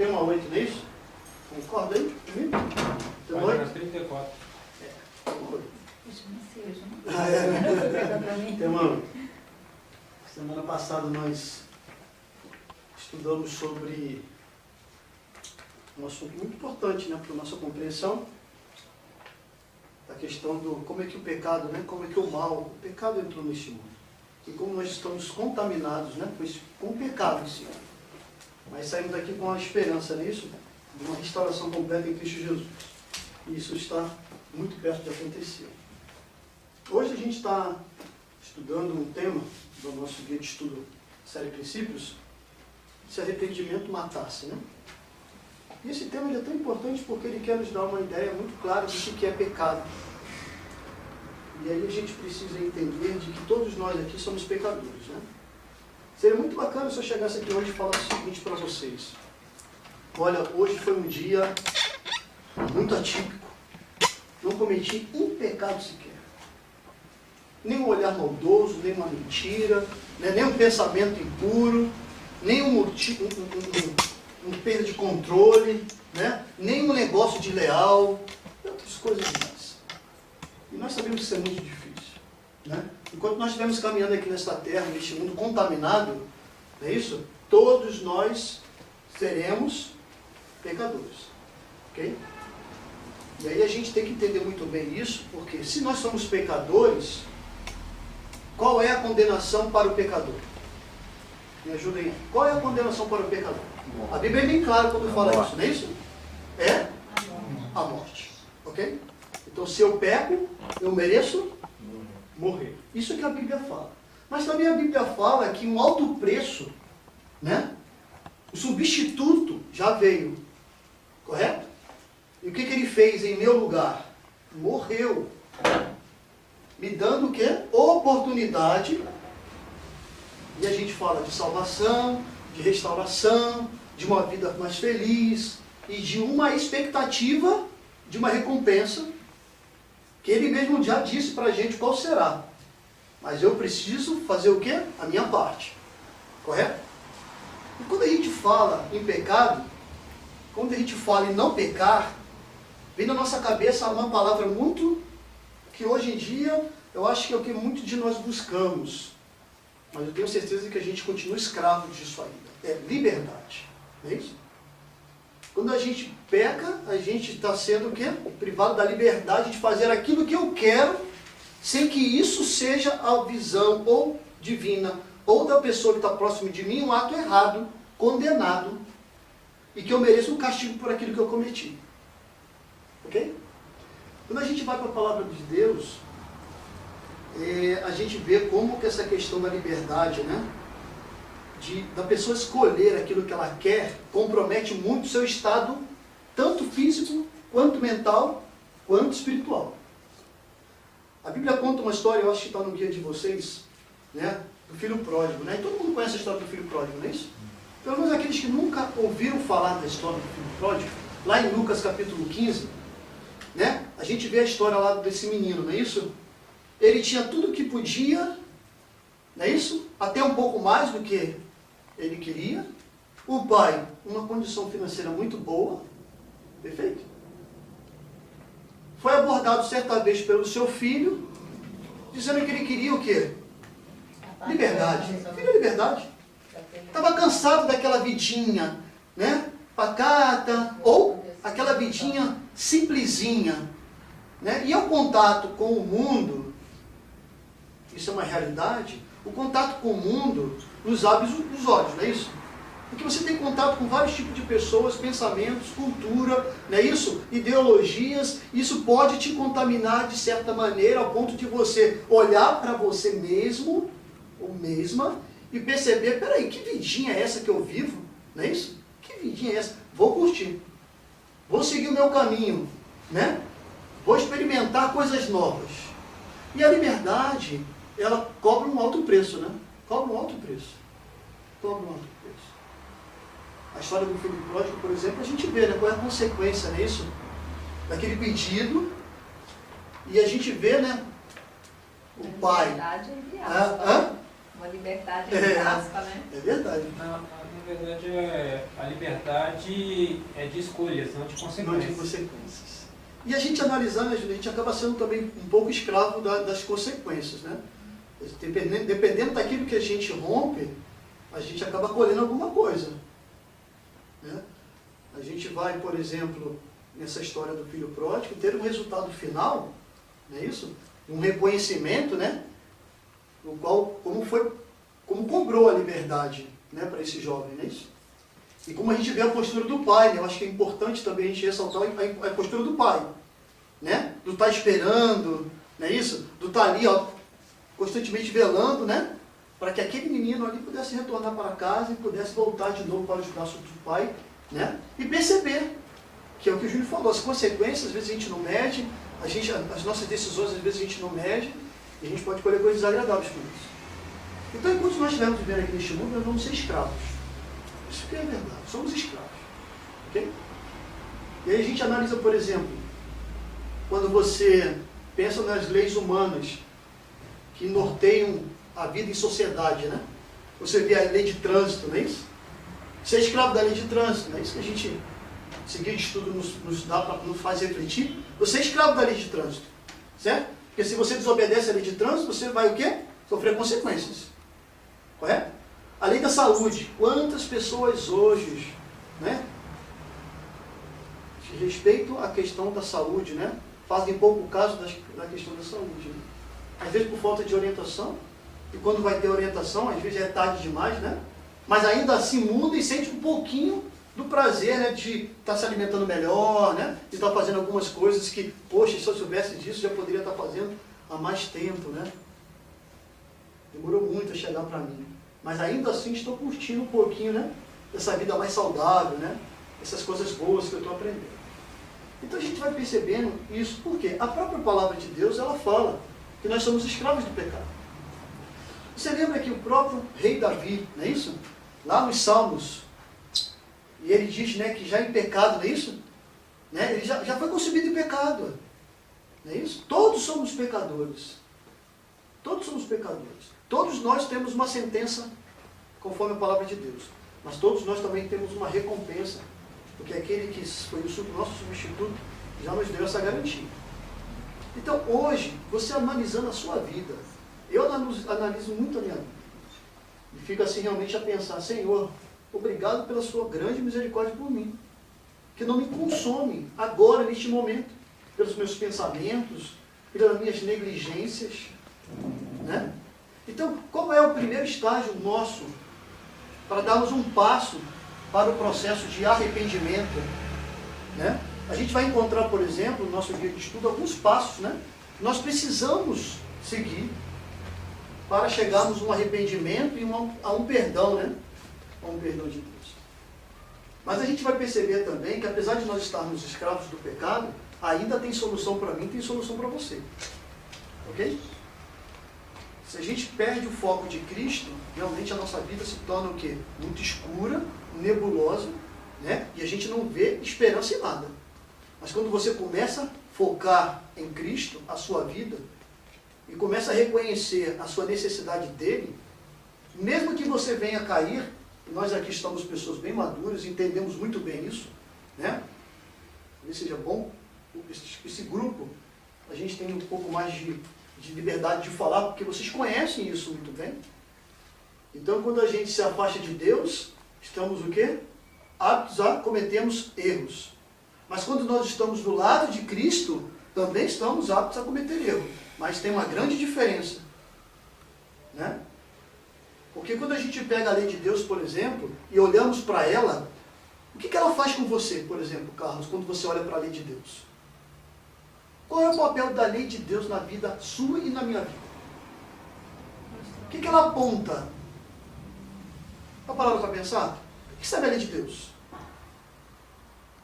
Tema 8, não é isso? Concorda aí comigo? Página 34. Tema 8. Semana passada nós estudamos sobre um assunto muito importante, né, para a nossa compreensão, a questão do como é que o pecado, né, como é que o mal, o pecado entrou neste mundo. E como nós estamos contaminados, né, com o pecado em si. Mas saímos daqui com a esperança, não é isso? De uma restauração completa em Cristo Jesus. E isso está muito perto de acontecer. Hoje a gente está estudando um tema do nosso guia de estudo, série Princípios, se arrependimento matasse, né? E esse tema ele é tão importante porque ele quer nos dar uma ideia muito clara de que é pecado. E aí a gente precisa entender de que todos nós aqui somos pecadores, né? Seria muito bacana se eu chegasse aqui hoje e falasse o seguinte para vocês. Olha, hoje foi um dia muito atípico. Não cometi um pecado sequer. Nem um olhar maldoso, nem uma mentira, né? Nem um pensamento impuro, nem um perda de controle, né? Nem um negócio de leal, e outras coisas mais. E nós sabemos que isso é muito difícil, né? Enquanto nós estivermos caminhando aqui nesta terra, neste mundo contaminado, não é isso? Todos nós seremos pecadores, ok? E aí a gente tem que entender muito bem isso, porque se nós somos pecadores, qual é a condenação para o pecador? Me ajudem aí. Qual é a condenação para o pecador? A Bíblia é bem clara quando fala isso, não é isso? É a morte, ok? Então se eu peco, eu mereço morrer. Isso é que a Bíblia fala. Mas também a Bíblia fala que um alto preço, né? O substituto já veio. Correto? E o que ele fez em meu lugar? Morreu. Me dando o quê? Oportunidade. E a gente fala de salvação, de restauração, de uma vida mais feliz e de uma expectativa de uma recompensa que ele mesmo já disse para a gente qual será. Mas eu preciso fazer o quê? A minha parte. Correto? E quando a gente fala em pecado, quando a gente fala em não pecar, vem na nossa cabeça uma palavra muito, que hoje em dia, eu acho que é o que muitos de nós buscamos. Mas eu tenho certeza que a gente continua escravo disso ainda. É liberdade. Não é isso? Quando a gente peca, a gente está sendo o quê? Privado da liberdade de fazer aquilo que eu quero, sem que isso seja a visão ou divina, ou da pessoa que está próximo de mim, um ato errado, condenado, e que eu mereço um castigo por aquilo que eu cometi. Ok? Quando a gente vai para a palavra de Deus, a gente vê como que essa questão da liberdade, né? Da pessoa escolher aquilo que ela quer, compromete muito o seu estado, tanto físico, quanto mental, quanto espiritual. A Bíblia conta uma história, eu acho que está no guia de vocês, né? Do filho pródigo, né? E todo mundo conhece a história do filho pródigo, não é isso? Pelo menos aqueles que nunca ouviram falar da história do filho pródigo, lá em Lucas capítulo 15, né? A gente vê a história lá desse menino, não é isso? Ele tinha tudo o que podia, não é isso? Até um pouco mais do que ele queria. O pai, uma condição financeira muito boa, perfeito? Foi abordado certa vez pelo seu filho, dizendo que ele queria o quê? Liberdade. Queria liberdade. Estava cansado daquela vidinha, né? Pacata, ou aquela vidinha simplesinha, né? E o contato com o mundo, isso é uma realidade, o contato com o mundo nos abre os olhos, não é isso? Porque você tem contato com vários tipos de pessoas, pensamentos, cultura, não é isso? Ideologias, isso pode te contaminar de certa maneira ao ponto de você olhar para você mesmo, ou mesma, e perceber, peraí, que vidinha é essa que eu vivo? Não é isso? Que vidinha é essa? Vou curtir. Vou seguir o meu caminho, né? Vou experimentar coisas novas. E a liberdade, ela cobra um alto preço, né? Cobra um alto preço. Cobra um alto preço. A história do filho pródigo, por exemplo, a gente vê, né? Qual é a consequência, não é isso? Daquele pedido. E a gente vê, né? O pai. Liberdade entre aspas. Hã? Uma liberdade entre aspas, né? É verdade. Na verdade, a liberdade é de escolhas, não de consequências. Não de consequências. E a gente analisando, a gente acaba sendo também um pouco escravo das consequências, né? Dependendo daquilo que a gente rompe, a gente acaba colhendo alguma coisa, né? A gente vai, por exemplo, nessa história do filho pródigo, ter um resultado final, não é isso? Um reconhecimento, né? No qual, como cobrou a liberdade, né, para esse jovem, não é isso? E como a gente vê a postura do pai, né? Eu acho que é importante também a gente ressaltar a postura do pai, né? Do estar esperando, não é isso? Do estar ali, ó, constantemente velando, né? Para que aquele menino ali pudesse retornar para casa e pudesse voltar de novo para os braços do pai, né? E perceber, que é o que o Júlio falou, as consequências às vezes a gente não mede, as nossas decisões às vezes a gente não mede, e a gente pode colher coisas desagradáveis com isso. Então, enquanto nós estivermos vivendo aqui neste mundo, nós vamos ser escravos. Isso que é verdade, somos escravos. Ok? E aí a gente analisa, por exemplo, quando você pensa nas leis humanas que norteiam a vida em sociedade, né? Você vê a lei de trânsito, não é isso? Você é escravo da lei de trânsito, não é isso que a gente, seguir de estudo, nos faz refletir? Você é escravo da lei de trânsito, certo? Porque se você desobedece a lei de trânsito, você vai o quê? Sofrer consequências. Correto? A lei da saúde. Quantas pessoas hoje, né, de respeito à questão da saúde, né, fazem pouco caso da questão da saúde. Né? Às vezes por falta de orientação, e quando vai ter orientação, às vezes é tarde demais, né? Mas ainda assim muda e sente um pouquinho do prazer, né, de estar se alimentando melhor, né, de estar fazendo algumas coisas que, poxa, se eu soubesse disso, já poderia estar fazendo há mais tempo, né? Demorou muito a chegar para mim. Mas ainda assim estou curtindo um pouquinho, né, dessa vida mais saudável, né? Essas coisas boas que eu estou aprendendo. Então a gente vai percebendo isso, porque a própria palavra de Deus, ela fala que nós somos escravos do pecado. Você lembra que o próprio rei Davi, não é isso? Lá nos Salmos, e ele diz, né, que já em pecado, não é isso? Né? Ele já foi concebido em pecado. Não é isso? Todos somos pecadores. Todos somos pecadores. Todos nós temos uma sentença conforme a palavra de Deus. Mas todos nós também temos uma recompensa, porque aquele que foi o nosso substituto já nos deu essa garantia. Então hoje, você analisando a sua vida, eu analiso muito a minha vida. E fico assim realmente a pensar, Senhor, obrigado pela sua grande misericórdia por mim, que não me consome agora, neste momento, pelos meus pensamentos, pelas minhas negligências, né? Então, qual é o primeiro estágio nosso para darmos um passo para o processo de arrependimento, né? A gente vai encontrar, por exemplo, no nosso guia de estudo, alguns passos, né? Nós precisamos seguir para chegarmos a um arrependimento e a um perdão, né? A um perdão de Deus. Mas a gente vai perceber também que, apesar de nós estarmos escravos do pecado, ainda tem solução para mim, tem solução para você. Ok? Se a gente perde o foco de Cristo, realmente a nossa vida se torna o quê? Muito escura, nebulosa, né? E a gente não vê esperança em nada. Mas quando você começa a focar em Cristo, a sua vida, e começa a reconhecer a sua necessidade dele, mesmo que você venha a cair, e nós aqui estamos pessoas bem maduras, entendemos muito bem isso, né? Talvez seja bom, esse grupo, a gente tem um pouco mais de liberdade de falar, porque vocês conhecem isso muito bem. Então, quando a gente se afasta de Deus, estamos o quê? Aptos a cometermos erros. Mas quando nós estamos do lado de Cristo, também estamos aptos a cometer erro. Mas tem uma grande diferença, né? Porque quando a gente pega a lei de Deus, por exemplo, e olhamos para ela, o que ela faz com você, por exemplo, Carlos, quando você olha para a lei de Deus? Qual é o papel da lei de Deus na vida sua e na minha vida? O que ela aponta? Uma palavra para pensar? O que sabe a lei de Deus?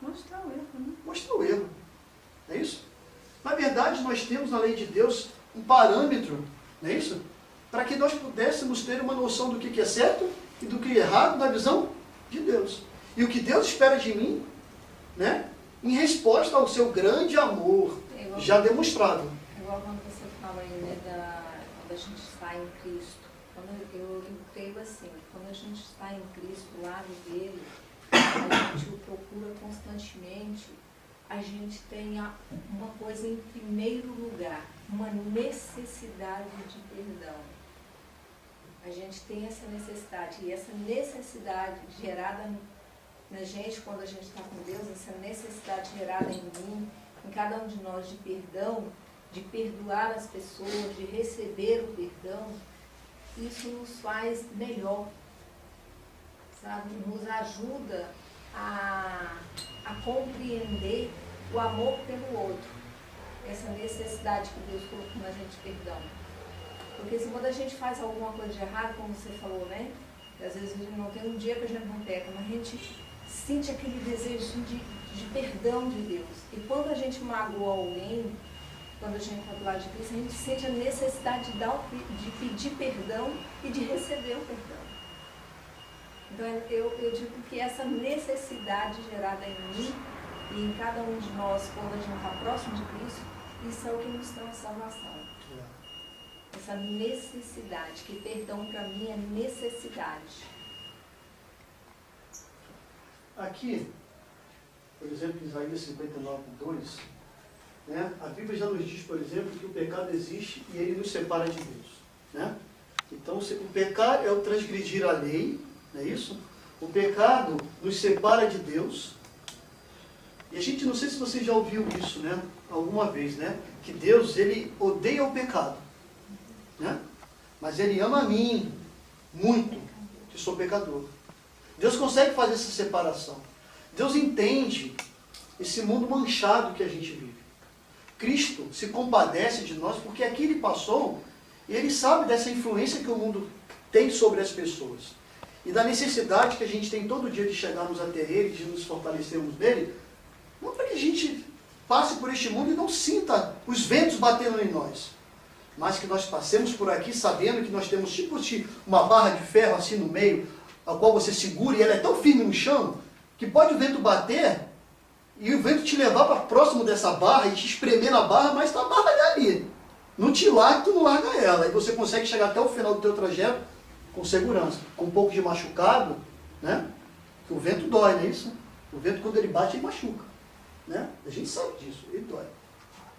Mostrar o erro, né? Mostrar o erro. Não é isso? Na verdade, nós temos na lei de Deus um parâmetro, não é isso? Para que nós pudéssemos ter uma noção do que é certo e do que é errado na visão de Deus. E o que Deus espera de mim, né? Em resposta ao seu grande amor, já demonstrado. Igual quando você fala aí, né, quando a gente sai em Cristo. Quando eu creio assim, quando a gente está em Cristo, do lado dele, a gente o procura constantemente, a gente tem uma coisa em primeiro lugar, uma necessidade de perdão. A gente tem essa necessidade, e essa necessidade gerada na gente, quando a gente está com Deus, essa necessidade gerada em mim, em cada um de nós, de perdão, de perdoar as pessoas, de receber o perdão, isso nos faz melhor, sabe? Nos ajuda a compreender o amor pelo outro, essa necessidade que Deus colocou na gente de perdão. Porque se quando a gente faz alguma coisa de errado, como você falou, né? Às vezes a gente não tem um dia que a gente não peca, mas a gente sente aquele desejo de perdão de Deus. E quando a gente magoa alguém, quando a gente está do lado de Cristo, a gente sente a necessidade de pedir perdão e de receber o perdão. Então eu digo que essa necessidade gerada em mim e em cada um de nós, quando a gente está próximo de Cristo, isso é o que nos traz salvação. Essa necessidade, que perdão para mim é necessidade. Aqui, por exemplo, em Isaías 59:2, né, a Bíblia já nos diz, por exemplo, que o pecado existe e ele nos separa de Deus. Né? Então, o pecado é o transgredir a lei, não é isso? O pecado nos separa de Deus. E a gente, não sei se você já ouviu isso, né, alguma vez, né, que Deus, ele odeia o pecado, né? Mas ele ama a mim muito, que sou pecador. Deus consegue fazer essa separação. Deus entende esse mundo manchado que a gente vive. Cristo se compadece de nós porque aqui ele passou e ele sabe dessa influência que o mundo tem sobre as pessoas. E da necessidade que a gente tem todo dia de chegarmos até ele, de nos fortalecermos nele, não para que a gente passe por este mundo e não sinta os ventos batendo em nós, mas que nós passemos por aqui sabendo que nós temos tipo uma barra de ferro assim no meio, a qual você segura e ela é tão firme no chão, que pode o vento bater e o vento te levar para próximo dessa barra e te espremer na barra, mas a barra é ali. Não te larga, tu não larga ela. E você consegue chegar até o final do teu trajeto com segurança, com um pouco de machucado, né? Porque o vento dói, não é isso? O vento, quando ele bate, ele machuca. Né? A gente sabe disso, ele dói.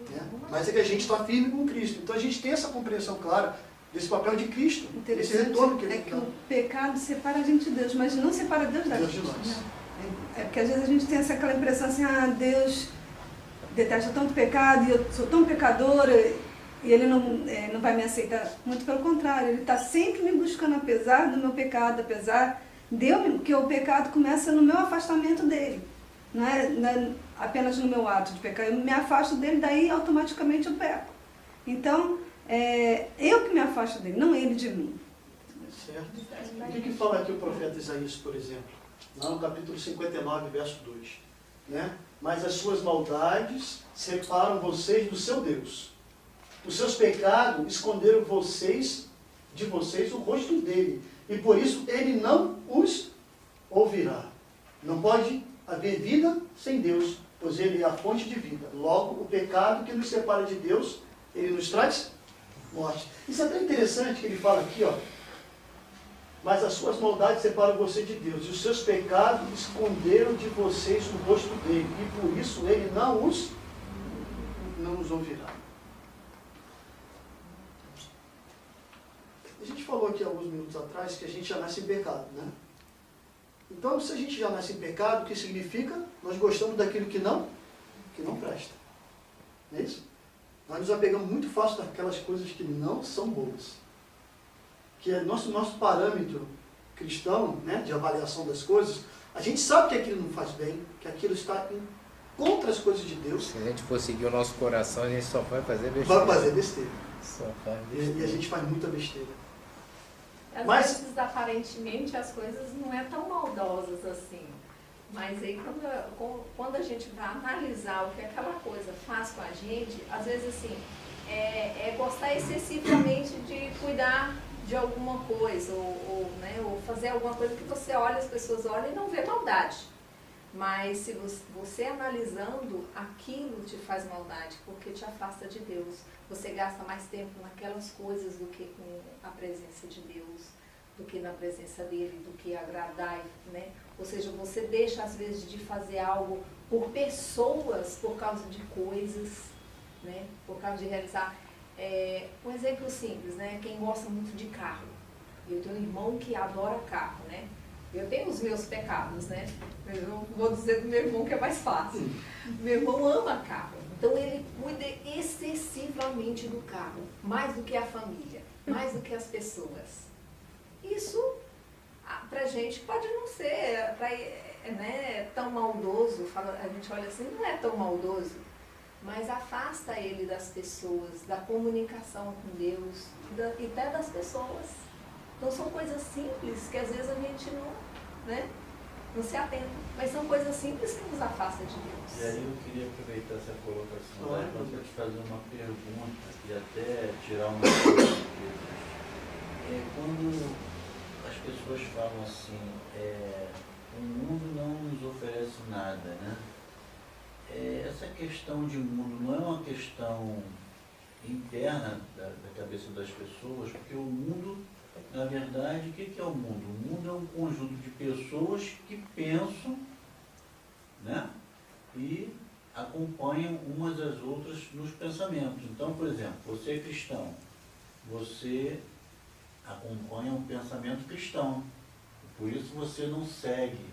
Né? Mas é que a gente está firme com Cristo. Então a gente tem essa compreensão clara desse papel de Cristo, desse retorno que ele que o pecado separa a gente de Deus, mas não separa Deus da gente. É porque às vezes a gente tem aquela impressão assim, Deus detesta tanto pecado e eu sou tão pecadora e ele não vai me aceitar. Muito pelo contrário, ele está sempre me buscando, apesar do meu pecado, apesar que o pecado começa no meu afastamento dele. Não é apenas no meu ato de pecar, eu me afasto dele, daí automaticamente eu peco. Então, eu que me afasto dele, não ele de mim. Certo. O que fala aqui o profeta Isaías, por exemplo? Lá no capítulo 59, verso 2. Né? Mas as suas maldades separam vocês do seu Deus. Os seus pecados esconderam de vocês o rosto dele. E por isso ele não os ouvirá. Não pode haver vida sem Deus, pois ele é a fonte de vida. Logo, o pecado que nos separa de Deus, ele nos traz morte. Isso é tão interessante que ele fala aqui, ó. Mas as suas maldades separam você de Deus, e os seus pecados esconderam de vocês o rosto dele, e por isso ele não os ouvirá. A gente falou aqui alguns minutos atrás que a gente já nasce em pecado, né? Então, se a gente já nasce em pecado, o que significa? Nós gostamos daquilo que não presta. Não é isso? Nós nos apegamos muito fácil daquelas coisas que não são boas. Que é nosso parâmetro cristão, né, de avaliação das coisas. A gente sabe que aquilo não faz bem, que aquilo está contra as coisas de Deus. Se a gente for seguir o nosso coração, a gente só vai fazer besteira. Vai fazer besteira. Só faz besteira. E a gente faz muita besteira. Às vezes, aparentemente, as coisas não é tão maldosas assim. Mas aí, quando a gente vai analisar o que aquela coisa faz com a gente, às vezes, assim, é gostar excessivamente de cuidar de alguma coisa, ou fazer alguma coisa que você olha, as pessoas olham e não vê maldade. Mas se você analisando, aquilo te faz maldade, porque te afasta de Deus. Você gasta mais tempo naquelas coisas do que com a presença de Deus. do que na presença dele, do que agradar, né? Ou seja, você deixa às vezes de fazer algo por pessoas, por causa de coisas, né? Por causa de realizar. Um exemplo simples, né? Quem gosta muito de carro. Eu tenho um irmão que adora carro, né? Eu tenho os meus pecados, né? Eu vou dizer do meu irmão que é mais fácil. Meu irmão ama carro. Então ele cuida excessivamente do carro, mais do que a família, mais do que as pessoas. Isso, pra gente, pode não ser né, tão maldoso, a gente olha assim, não é tão maldoso, mas afasta ele das pessoas, da comunicação com Deus, e até das pessoas. Então são coisas simples que às vezes a gente não se atenta, mas são coisas simples que nos afastam de Deus. E aí eu queria aproveitar essa colocação da irmã para te fazer uma pergunta e até tirar uma coisa. Quando as pessoas falam assim, o mundo não nos oferece nada, né? Essa questão de mundo não é uma questão interna da cabeça das pessoas, porque o mundo, na verdade, o que é o mundo? O mundo é um conjunto de pessoas que pensam, né, e acompanham umas às outras nos pensamentos. Então, por exemplo, você é cristão, você acompanha um pensamento cristão, por isso você não segue,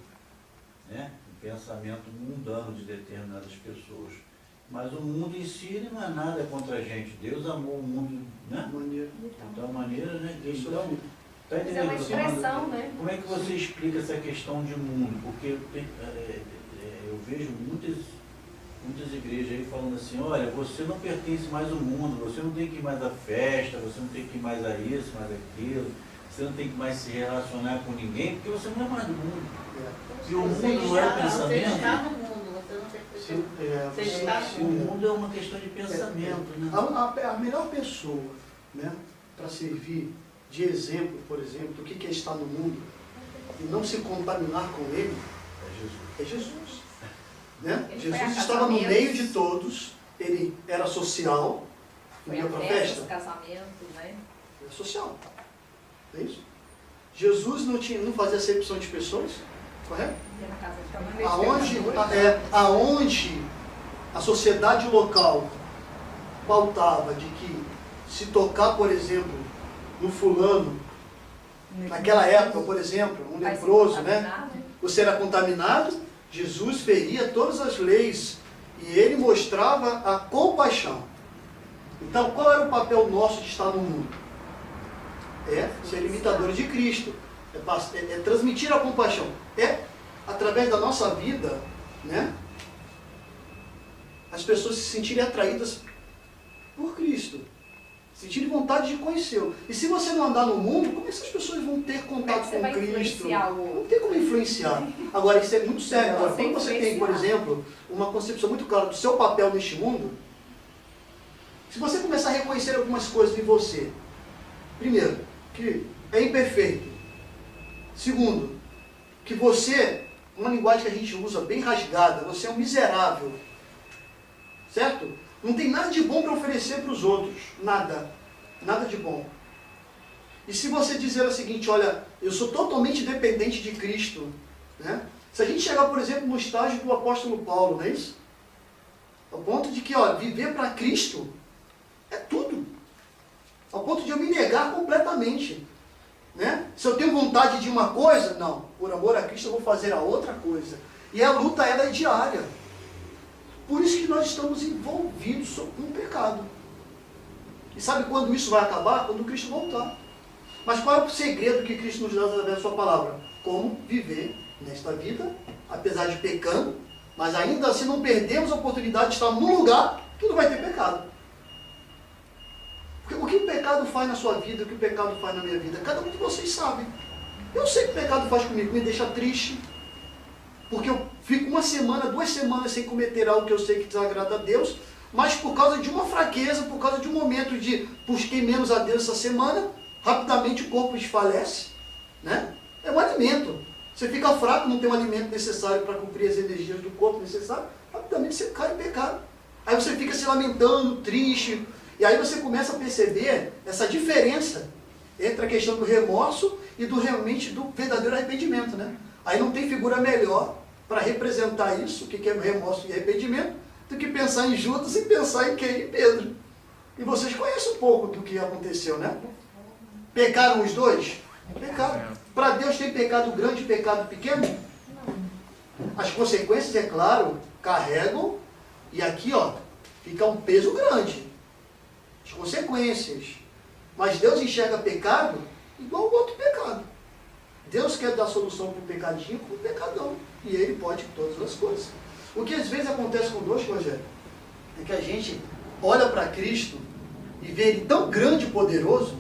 né, o pensamento mundano de determinadas pessoas. Mas o mundo em si ele não é nada contra a gente. Deus amou o mundo, né? De tal maneira, né? Então, tá entendendo? É uma expressão, né? Como é que você explica essa questão de mundo? Porque eu vejo muitas igrejas aí falando assim, olha, você não pertence mais ao mundo, você não tem que ir mais à festa, você não tem que ir mais a isso, mais aquilo, você não tem que mais se relacionar com ninguém, porque você não é mais do mundo. E o mundo não é o pensamento. Você está no mundo. O mundo é uma questão de pensamento, né? A melhor pessoa, né, para servir de exemplo, por exemplo, do que é estar no mundo e não se contaminar com ele, é Jesus. Né? Jesus estava no meio de todos, ele era social, não ia para festa. Casamento, né? Era social. É isso? Jesus não fazia acepção de pessoas, correto? Aonde a sociedade local pautava de que se tocar, por exemplo, no fulano, naquela época, por exemplo, um leproso, né? Você era contaminado, Jesus feria todas as leis e ele mostrava a compaixão. Então, qual era o papel nosso de estar no mundo? Ser imitadores de Cristo, transmitir a compaixão, através da nossa vida, né, as pessoas se sentirem atraídas por Cristo, sentirem vontade de conhecê-lo. E se você não andar no mundo, como essas pessoas vão ter contato com Cristo? Não tem como influenciar. Agora, isso é muito sério. Agora, quando você tem, por exemplo, uma concepção muito clara do seu papel neste mundo, se você começar a reconhecer algumas coisas em você, primeiro, que é imperfeito. Segundo, que você, uma linguagem que a gente usa bem rasgada, você é um miserável. Certo? Não tem nada de bom para oferecer para os outros. Nada. Nada de bom. E se você dizer o seguinte, olha, eu sou totalmente dependente de Cristo, né? Se a gente chegar, por exemplo, no estágio do apóstolo Paulo, não é isso? Ao ponto de que, viver para Cristo é tudo. Ao ponto de eu me negar completamente. Né? Se eu tenho vontade de uma coisa, não. Por amor a Cristo eu vou fazer a outra coisa. E a luta ela é diária. Por isso que nós estamos envolvidos com o pecado. E sabe quando isso vai acabar? Quando Cristo voltar. Mas qual é o segredo que Cristo nos dá através da sua palavra? Como viver nesta vida, apesar de pecando, mas ainda assim não perdemos a oportunidade de estar num lugar que não vai ter pecado. Porque o que o pecado faz na sua vida, o que o pecado faz na minha vida, cada um de vocês sabe. Eu sei o que o pecado faz comigo, me deixa triste, porque eu fico 1 semana, 2 semanas sem cometer algo que eu sei que desagrada a Deus, mas por causa de uma fraqueza, por causa de um momento de busquei menos a Deus essa semana, rapidamente o corpo desfalece, né? É um alimento. Você fica fraco, não tem o alimento necessário para cumprir as energias do corpo necessário, rapidamente você cai em pecado. Aí você fica se lamentando, triste, e aí você começa a perceber essa diferença entre a questão do remorso e realmente do verdadeiro arrependimento, né? Aí não tem figura melhor para representar isso, o que é remorso e arrependimento, do que pensar em Judas e pensar em quem? Em Pedro. E vocês conhecem um pouco do que aconteceu, né? Pecaram os dois? Pecaram. Para Deus tem pecado grande e pecado pequeno? As consequências, é claro, carregam, e aqui, ó, fica um peso grande. As consequências. Mas Deus enxerga pecado igual o outro pecado. Deus quer dar solução para o pecadinho, para o pecadão. E Ele pode todas as coisas. O que às vezes acontece conosco, Rogério, é que a gente olha para Cristo e vê Ele tão grande e poderoso,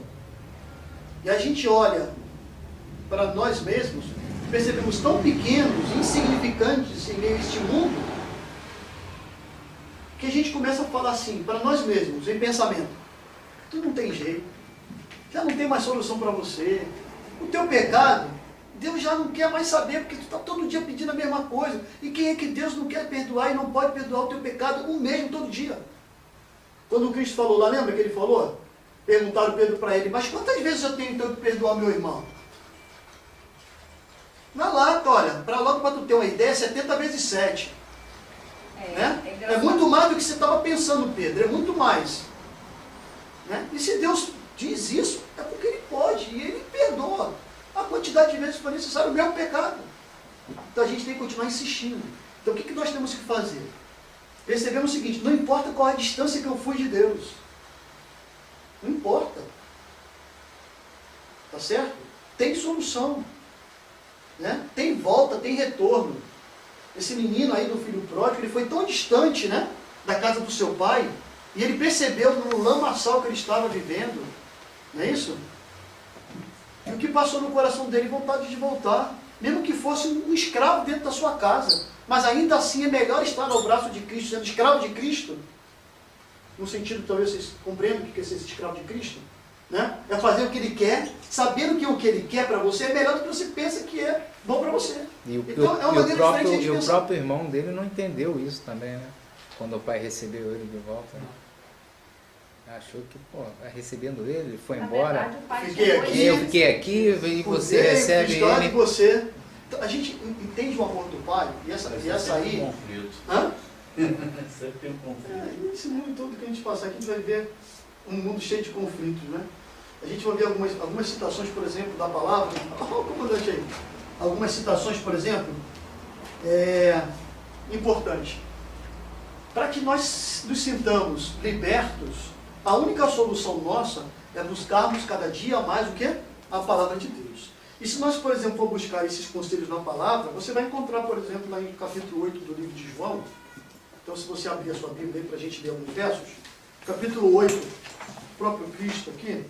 e a gente olha para nós mesmos, percebemos tão pequenos, insignificantes em meio a este mundo, que a gente começa a falar assim, para nós mesmos, em pensamento: tu não tem jeito, já não tem mais solução para você, o teu pecado, Deus já não quer mais saber, porque tu está todo dia pedindo a mesma coisa, e quem é que Deus não quer perdoar e não pode perdoar o teu pecado o mesmo todo dia? Quando o Cristo falou lá, lembra que ele falou? Perguntaram Pedro para ele: mas quantas vezes eu tenho então que perdoar meu irmão? Na lata, olha, logo para tu ter uma ideia, 70 vezes 7. Né? É muito mais do que você estava pensando, Pedro, é muito mais. Né? E se Deus diz isso, é porque Ele pode, e Ele perdoa a quantidade de vezes que for necessário o meu pecado. Então a gente tem que continuar insistindo. Então o que nós temos que fazer? Percebemos o seguinte: não importa qual a distância que eu fui de Deus. Não importa. Tá certo? Tem solução. Né? Tem volta, tem retorno. Esse menino aí do filho pródigo, ele foi tão distante, né, da casa do seu pai, e ele percebeu no lamaçal que ele estava vivendo, não é isso? E o que passou no coração dele? Vontade de voltar, mesmo que fosse um escravo dentro da sua casa, mas ainda assim é melhor estar ao braço de Cristo, sendo escravo de Cristo, no sentido, talvez vocês compreendam o que é ser escravo de Cristo, né? É fazer o que Ele quer, sabendo que o que Ele quer para você é melhor do que você pensa que é bom para você. Então é uma maneira diferente de pensar. O próprio irmão dele não entendeu isso também, né? Quando o pai recebeu ele de volta, né? Achou que, recebendo ele, foi embora. Verdade, eu fiquei aqui e você recebe ele. Você. Então, a gente entende o amor do pai, e essa aí... um conflito. Hã? Sempre tem um conflito. Esse mundo todo que a gente passar aqui, a gente vai ver um mundo cheio de conflitos, né? A gente vai ver algumas citações, por exemplo, da palavra. Olha o comandante aí. Algumas citações, por exemplo, importantes. Para que nós nos sintamos libertos, a única solução nossa é buscarmos cada dia mais o quê? A palavra de Deus. E se nós, por exemplo, for buscar esses conselhos na palavra, você vai encontrar, por exemplo, lá em capítulo 8 do livro de João. Então, se você abrir a sua Bíblia aí para a gente ler alguns versos. Capítulo 8, o próprio Cristo aqui.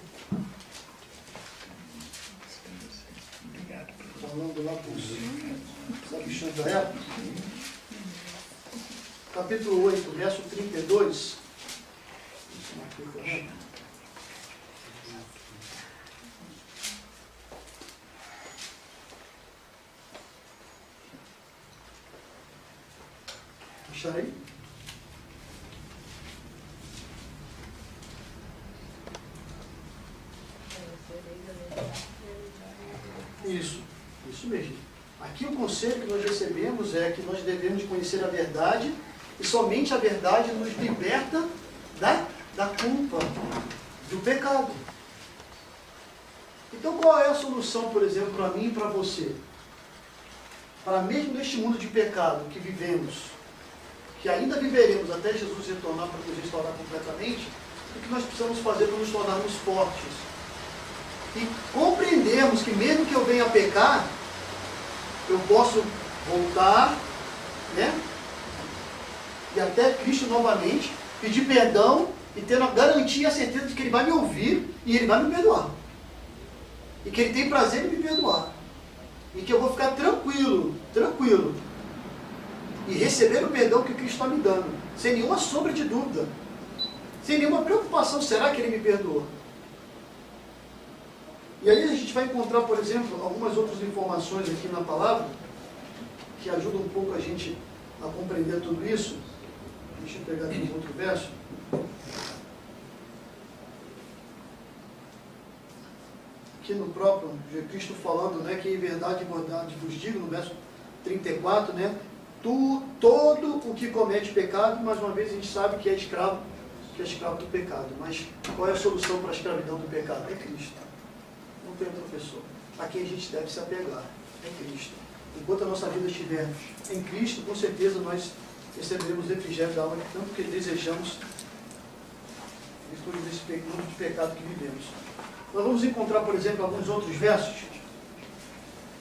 Falando lá para os sabichões da época. Capítulo 8, verso 32. Acharam aí? Isso mesmo. Aqui o conselho que nós recebemos é que nós devemos conhecer a verdade, e somente a verdade nos liberta da culpa, do pecado. Então qual é a solução, por exemplo, para mim e para você? Para mesmo neste mundo de pecado que vivemos, que ainda viveremos até Jesus retornar para nos restaurar completamente, o que nós precisamos fazer para nos tornarmos fortes? E compreendermos que mesmo que eu venha a pecar, eu posso voltar, né? E até Cristo novamente, pedir perdão e ter a garantia e a certeza de que Ele vai me ouvir e Ele vai me perdoar. E que Ele tem prazer em me perdoar. E que eu vou ficar tranquilo, e receber o perdão que Cristo está me dando, sem nenhuma sombra de dúvida, sem nenhuma preocupação, será que Ele me perdoou? E aí a gente vai encontrar, por exemplo, algumas outras informações aqui na palavra, que ajudam um pouco a gente a compreender tudo isso. Deixa eu pegar aqui um outro verso. aqui no próprio Cristo falando, né, que em verdade vos digo, no verso 34, né, todo o que comete pecado, mais uma vez a gente sabe que é escravo do pecado. Mas qual é a solução para a escravidão do pecado? É Cristo. Não tem outro professor. A quem a gente deve se apegar. É Cristo. Enquanto a nossa vida estiver em Cristo, com certeza nós receberemos refrigério da alma, tanto que desejamos, em virtude desse mundo de pecado que vivemos. Nós vamos encontrar, por exemplo, alguns outros versos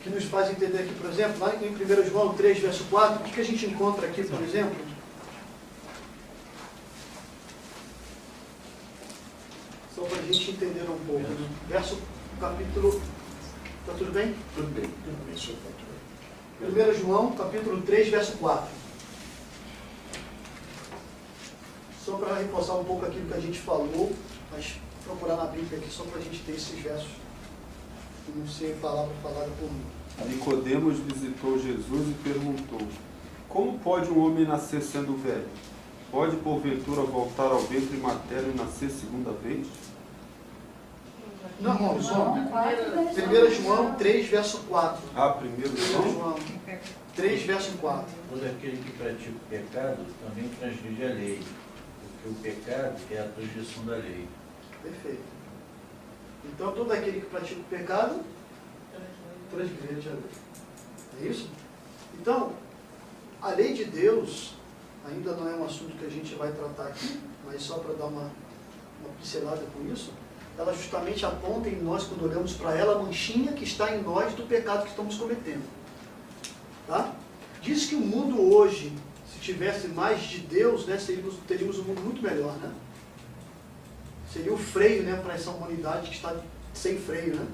que nos fazem entender aqui, por exemplo, lá em 1 João 3, verso 4, o que a gente encontra aqui, por exemplo? Só para a gente entender um pouco. Né? Verso, capítulo... Está tudo bem? Tudo bem. 1 João, capítulo 3, verso 4. Só para reforçar um pouco aquilo que a gente falou, mas procurar na Bíblia aqui, só para a gente ter esses versos, que não ser palavra falada por mim. Nicodemos visitou Jesus e perguntou: como pode um homem nascer sendo velho? Pode porventura voltar ao ventre materno e nascer segunda vez? Não, irmão, só. 1 João 3, verso 4. Ah, 1 João 3, verso 4. Todo aquele que pratica o pecado também transgride a lei, porque o pecado é a transgressão da lei. Perfeito. Então, todo aquele que pratica o pecado transgride a lei. É isso? Então, a lei de Deus ainda não é um assunto que a gente vai tratar aqui, mas só para dar uma pincelada com isso, ela justamente aponta em nós, quando olhamos para ela, a manchinha que está em nós do pecado que estamos cometendo. Tá? Diz que o mundo hoje, se tivesse mais de Deus, né, teríamos um mundo muito melhor. Né? Seria o freio, né, para essa humanidade que está sem freio. Né?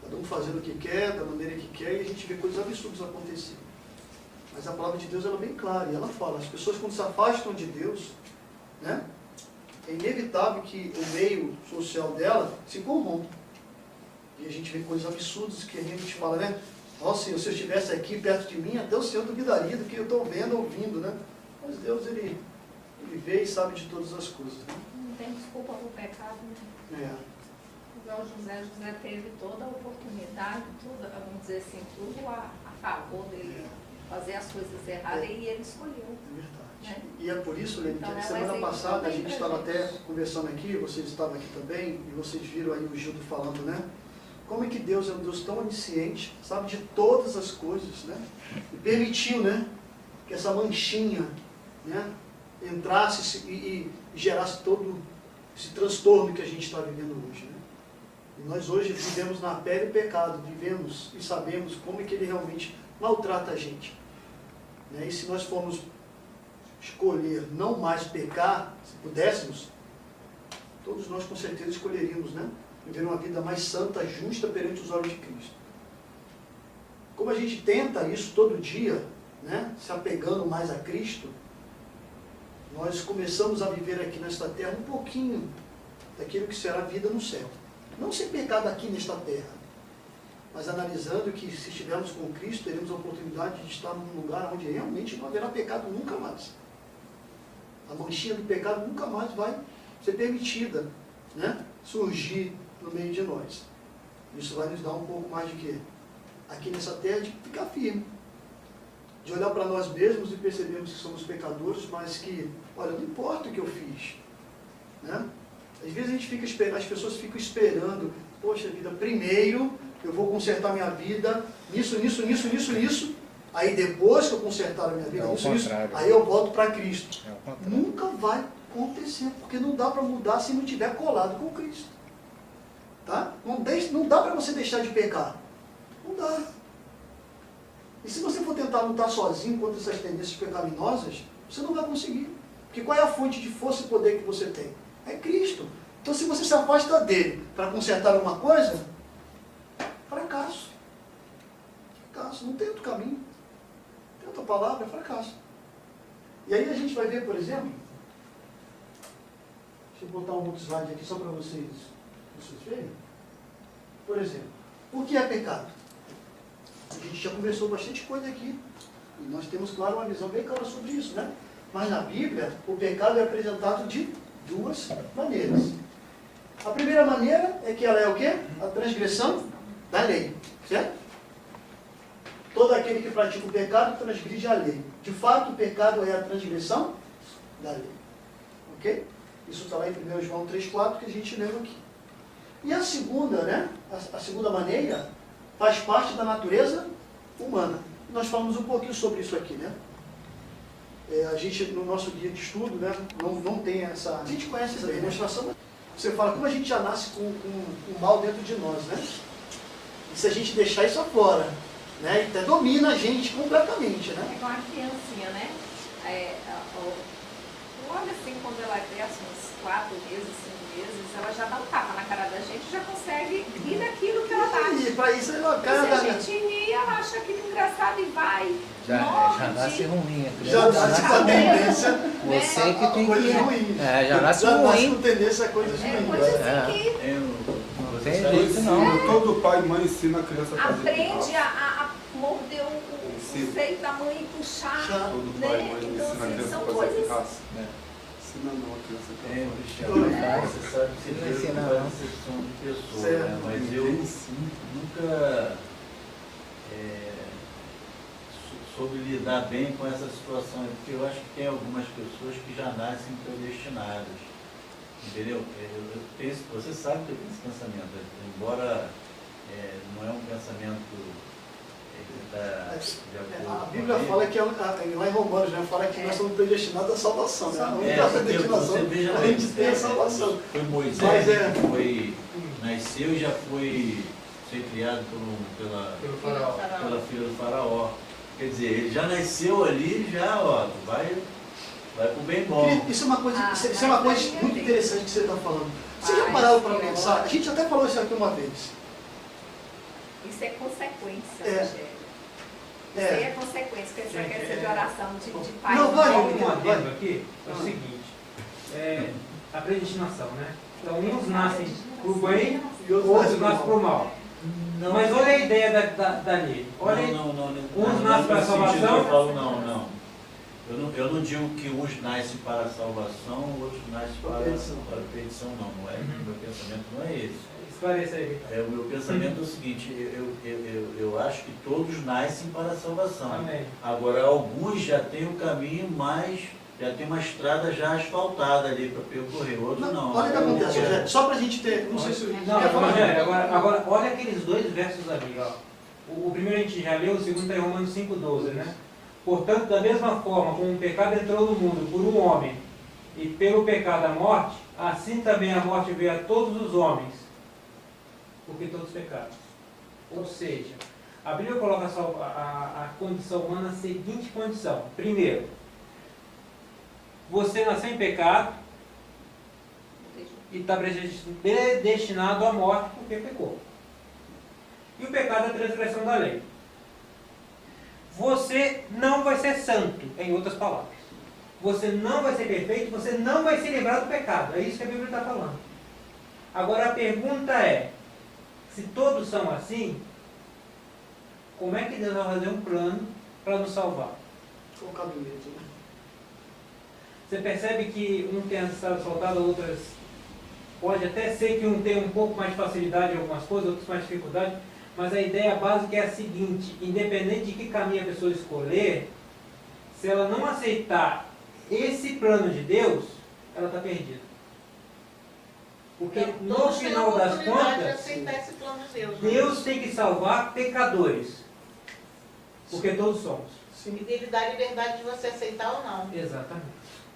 Cada um fazendo o que quer, da maneira que quer, e a gente vê coisas absurdas acontecer. Mas a palavra de Deus ela é bem clara, e ela fala, as pessoas quando se afastam de Deus, né, é inevitável que o meio social dela se corrompa. E a gente vê coisas absurdas que a gente fala, né? Ó Senhor, se eu estivesse aqui perto de mim, até o Senhor duvidaria do que eu estou vendo, ouvindo, né? Mas Deus, Ele vê e sabe de todas as coisas. Né? Não tem desculpa para o pecado, né? Igual José teve toda a oportunidade, vamos dizer assim, tudo a favor dele fazer as coisas erradas e ele escolheu. É verdade. Né? E é por isso, Lene, que Então, semana passada a gente estava até conversando aqui, vocês estavam aqui também, e vocês viram aí o Gildo falando, né? Como é que Deus é um Deus tão onisciente, sabe de todas as coisas, né? E permitiu, né, que essa manchinha, né, entrasse e gerasse todo esse transtorno que a gente está vivendo hoje, né? E nós hoje vivemos na pele o pecado, vivemos e sabemos como é que ele realmente maltrata a gente. Né? E se nós formos escolher não mais pecar, se pudéssemos, todos nós com certeza escolheríamos, né? Viver uma vida mais santa, justa perante os olhos de Cristo. Como a gente tenta isso todo dia, né? Se apegando mais a Cristo, nós começamos a viver aqui nesta terra um pouquinho daquilo que será a vida no céu. Não sem pecado aqui nesta terra, mas analisando que se estivermos com Cristo, teremos a oportunidade de estar num lugar onde realmente não haverá pecado nunca mais. A manchinha do pecado nunca mais vai ser permitida, né, surgir no meio de nós. Isso vai nos dar um pouco mais de quê? Aqui nessa terra, de ficar firme. De olhar para nós mesmos e percebermos que somos pecadores, mas que, olha, não importa o que eu fiz. Né? Às vezes a gente fica esperando, as pessoas ficam esperando, poxa vida, primeiro eu vou consertar minha vida, nisso, aí depois que eu consertar a minha vida, nisso, aí eu volto para Cristo. Nunca vai acontecer, porque não dá para mudar se não tiver colado com Cristo. Tá? Não dá para você deixar de pecar. Não dá. E se você for tentar lutar sozinho contra essas tendências pecaminosas, você não vai conseguir. Porque qual é a fonte de força e poder que você tem? É Cristo. Então se você se afasta dele para consertar alguma coisa, fracasso. Fracasso. Não tem outro caminho. Não tem outra palavra, é fracasso. E aí a gente vai ver, por exemplo, deixa eu botar um outro slide aqui só para vocês verem. Por exemplo, o que é pecado? A gente já conversou bastante coisa aqui. E nós temos, claro, uma visão bem clara sobre isso, né? Mas na Bíblia, o pecado é apresentado de duas maneiras. A primeira maneira é que ela é o quê? A transgressão da lei, certo? Todo aquele que pratica o pecado transgride a lei. De fato, o pecado é a transgressão da lei. Ok? Isso está lá em 1 João 3,4 que a gente leu aqui. E a segunda, né? A segunda maneira faz parte da natureza humana. Nós falamos um pouquinho sobre isso aqui, né? A gente, no nosso guia de estudo, né, não tem essa... A gente conhece essa demonstração, mas você fala como a gente já nasce com o mal dentro de nós, né? E se a gente deixar isso afora, né? Então domina a gente completamente, né? É igual uma criancinha, né? Olha assim, quando ela cresce uns 4 meses, 5 meses, ela já dá um tapa na cara da gente, já consegue rir daquilo que ela bate. E para isso ela Se a gente rir, ela acha aquilo engraçado e vai. Já nasce ruim. Já nasce com a tendência. Você que tem coisas que... ruins. já nasce Já nasce ruim. com tendência a coisas ruins. Coisa assim que Não tem jeito não. Todo pai e mãe ensina a criança a fazer aprende pirraça. a morder o seio da mãe e puxar, Todo pai e né? mãe Então, ensina a assim, criança a são fazer coisas... pirraça. Ensina não a criança a fazer. Cristiano, você sabe que Não Deus ensina, não não. faz exceção de pessoa, Certo. né? Mas eu nunca soube lidar bem com essa situação, porque eu acho que tem algumas pessoas que já nascem predestinadas, entendeu? Eu penso, você sabe que eu tenho esse pensamento, embora não é um pensamento A Bíblia fala que, lá em Romanos, né, fala que nós somos predestinados à salvação, né? A única você predestinação, veja, a gente tem a salvação. Foi Moisés Mas que nasceu e já foi ser criado Pelo faraó. pela filha do faraó. Quer dizer, ele já nasceu ali, já, ó, vai pro bem bom. Isso é uma coisa, isso é uma coisa muito interessante que você está falando. Vocês já pararam para pensar? A gente até falou isso aqui uma vez. Isso é consequência, É. Rogério. Isso aí é consequência, que você quer ser de oração de pai. Não, vai, Só vai. um adendo aqui, é o seguinte, a predestinação, né? Então, uns nascem para o bem, outros nascem para o mal. Não, Mas olha a ideia da lei. Olha aí. Uns nascem para a salvação. Eu falo, não. Eu não digo que uns nascem para a salvação, outros nascem para a perdição, não. Meu pensamento não é esse. Esclareça aí. O meu pensamento é o seguinte, eu acho que todos nascem para a salvação. Amém. Agora, alguns já têm um caminho mais, já tem uma estrada já asfaltada ali para percorrer, outros não. Olha o que acontece, Rogério. Só para a gente ter, não sei se... Não, Rogério, agora olha aqueles dois versos ali, ó. O primeiro a gente já leu, o segundo está em Romanos 5,12, né? Portanto, da mesma forma como o pecado entrou no mundo por um homem, e pelo pecado a morte, assim também a morte veio a todos os homens, porque todos pecaram. Ou seja, a Bíblia coloca a condição humana na seguinte condição. Primeiro, você nasceu em pecado e está predestinado à morte porque pecou. E o pecado é a transgressão da lei. Você não vai ser santo, em outras palavras. Você não vai ser perfeito, você não vai se livrar do pecado. É isso que a Bíblia está falando. Agora a pergunta é, se todos são assim, como é que Deus vai fazer um plano para nos salvar? Com cabimento, né? Você percebe que um tem as estradas asfaltadas, outras... Pode até ser que um tenha um pouco mais de facilidade em algumas coisas, outros mais dificuldade, mas a ideia básica é a seguinte, independente de que caminho a pessoa escolher, se ela não aceitar esse plano de Deus, ela está perdida. Porque no final das contas, Deus tem que salvar pecadores. Porque todos somos. E dele dá a liberdade de você aceitar ou não. Exatamente.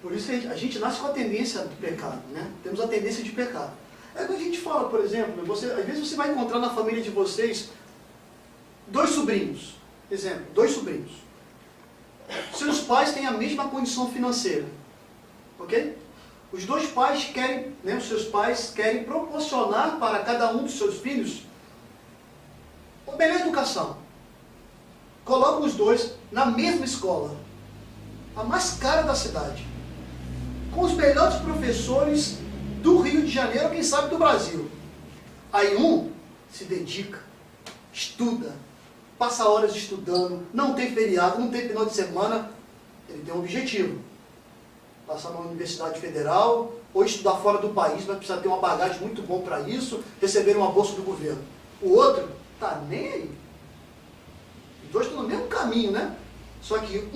Por isso a gente nasce com a tendência do pecado, né? Temos a tendência de pecar. É quando a gente fala, por exemplo, às vezes você vai encontrar na família de vocês 2 sobrinhos. Exemplo, 2 sobrinhos. Seus pais têm a mesma condição financeira. Ok? Os 2 pais querem, né, os seus pais querem proporcionar para cada um dos seus filhos a melhor educação. Colocam os 2 na mesma escola, a mais cara da cidade, com os melhores professores do Rio de Janeiro, ou quem sabe do Brasil. Aí um se dedica, estuda, passa horas estudando, não tem feriado, não tem final de semana, ele tem um objetivo. Passar na Universidade Federal, ou estudar fora do país, vai precisar ter uma bagagem muito bom para isso, receber uma bolsa do governo. O outro está nem aí. Os dois estão no mesmo caminho, né? Só que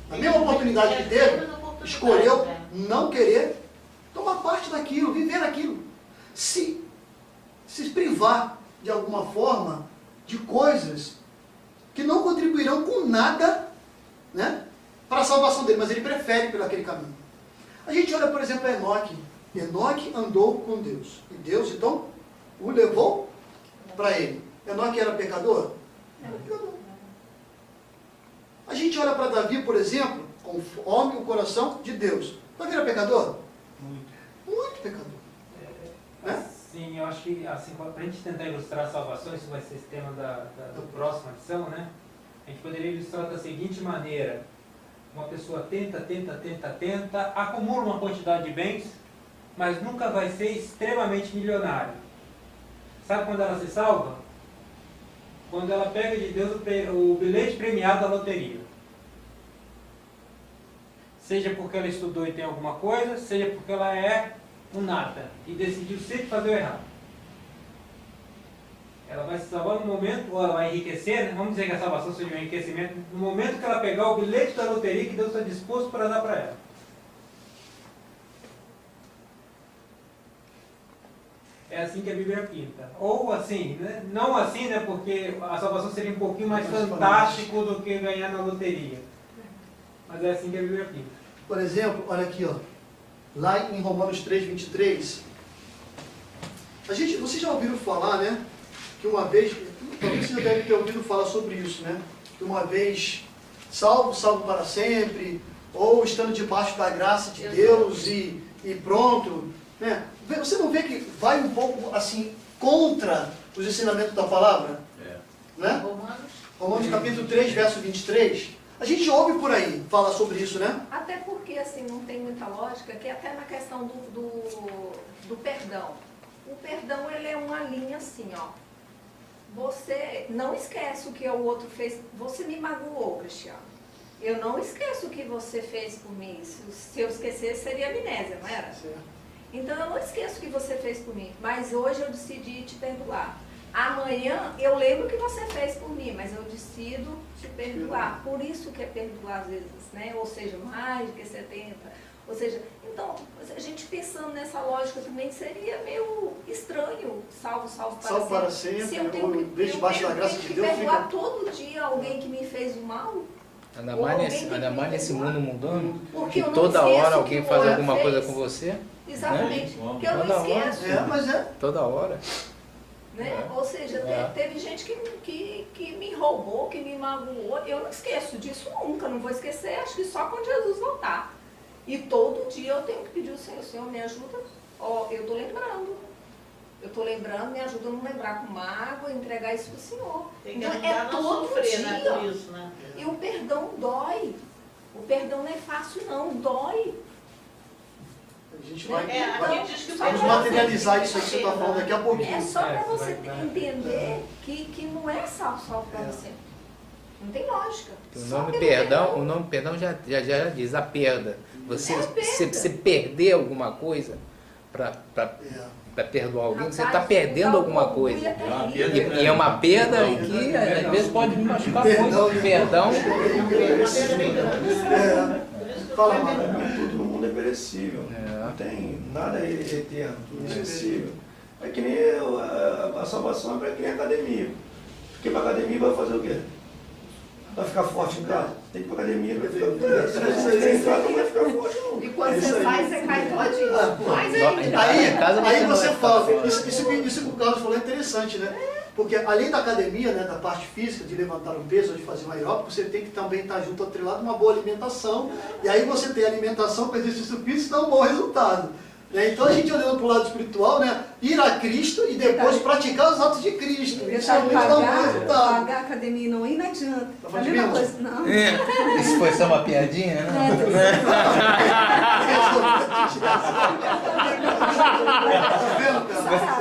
na mesma oportunidade que teve, escolheu não querer tomar parte daquilo, viver aquilo. Se privar, de alguma forma, de coisas que não contribuirão com nada, né, para a salvação dele, mas ele prefere por aquele caminho. A gente olha, por exemplo, a Enoque. Enoque andou com Deus. E Deus, então, o levou para ele. Enoque era pecador? Era pecador. A gente olha para Davi, por exemplo, conforme o coração de Deus. Davi era pecador? Muito pecador. Né? Sim, eu acho que assim, para a gente tentar ilustrar a salvação, isso vai ser esse tema da próxima lição, né? A gente poderia ilustrar da seguinte maneira: uma pessoa tenta, acumula uma quantidade de bens, mas nunca vai ser extremamente milionária. Sabe quando ela se salva? Quando ela pega de Deus o bilhete premiado da loteria. Seja porque ela estudou e tem alguma coisa, seja porque ela é um nada e decidiu sempre fazer o errado. Ela vai se salvar no momento, ou ela vai enriquecer, né? Vamos dizer que a salvação seja um enriquecimento, no momento que ela pegar o bilhete da loteria que Deus está disposto para dar para ela. É assim que a Bíblia pinta. Ou assim, né? Não assim, né? Porque a salvação seria um pouquinho mais fantástico do que ganhar na loteria. Mas é assim que a Bíblia pinta. Por exemplo, olha aqui, ó. Lá em Romanos 3, 23. Vocês já ouviram falar, né? Que uma vez, talvez vocês já devem ter ouvido falar sobre isso, né? Que uma vez salvo para sempre, ou estando debaixo da graça de Deus e pronto, né? Você não vê que vai um pouco assim contra os ensinamentos da palavra? Né? Romanos capítulo 3, verso 23. A gente ouve por aí falar sobre isso, né? Até porque assim não tem muita lógica, que até na questão do perdão. O perdão, ele é uma linha assim, ó. Você não esquece o que o outro fez. Você me magoou, Cristiano. Eu não esqueço o que você fez por mim. Se eu esquecesse, seria amnésia, não era? Certo. Então eu não esqueço o que você fez por mim. Mas hoje eu decidi te perdoar. Amanhã eu lembro o que você fez por mim, mas eu decido te perdoar. Por isso que é perdoar às vezes, né? Ou seja, mais do que 70. Ou seja, então, a gente pensando nessa lógica também seria meio estranho, salvo para sempre. Se eu tenho que perdoar todo dia alguém que me fez o mal. Ainda mais nesse mundo mundano, porque que toda hora alguém faz alguma coisa com você. Exatamente, né? que eu não esqueço. Mas toda hora. Né? Ou seja, teve gente que me roubou, que me magoou. Eu não esqueço disso nunca, não vou esquecer, acho que só quando Jesus voltar. E todo dia eu tenho que pedir ao Senhor, Senhor, me ajuda. Ó, eu estou lembrando, me ajuda a não lembrar com mágoa, entregar isso para o Senhor. Tem que então, ajudar a não sofrer, né, por isso, né? E o perdão dói. O perdão não é fácil não, dói. A gente vai diz que vamos materializar isso aí que você está falando daqui a pouquinho. É só para você entender que não é salvo para você. Não tem lógica. O nome perdão já diz a perda. Você perder alguma coisa para perdoar alguém, você está perdendo alguma coisa. E é uma perda que às vezes pode machucar muito. Perdão. Fala, mano. Tudo no mundo é perecível. Não tem nada eterno, tudo é perecível. É que nem a salvação é para que nem a academia. Porque para a academia vai fazer o quê? Vai ficar forte em casa? Tem que ir para a academia, vai ficar forte. Se você em casa, não vai ficar forte, não. E quando você sai, você cai todinho. Aí você fala, isso que o Carlos falou é interessante, né? Porque além da academia, né, da parte física, de levantar um peso, de fazer uma aeróbica, você tem que também estar junto atrelado uma boa alimentação. E aí você tem alimentação com exercício físico, dá um bom resultado. Então a gente olhando para o lado espiritual, né, ir a Cristo e depois praticar os atos de Cristo. Isso realmente dá um bom resultado. Pagar a academia e não ir, não adianta. Tá A mesma coisa, não. Isso foi só uma piadinha, né?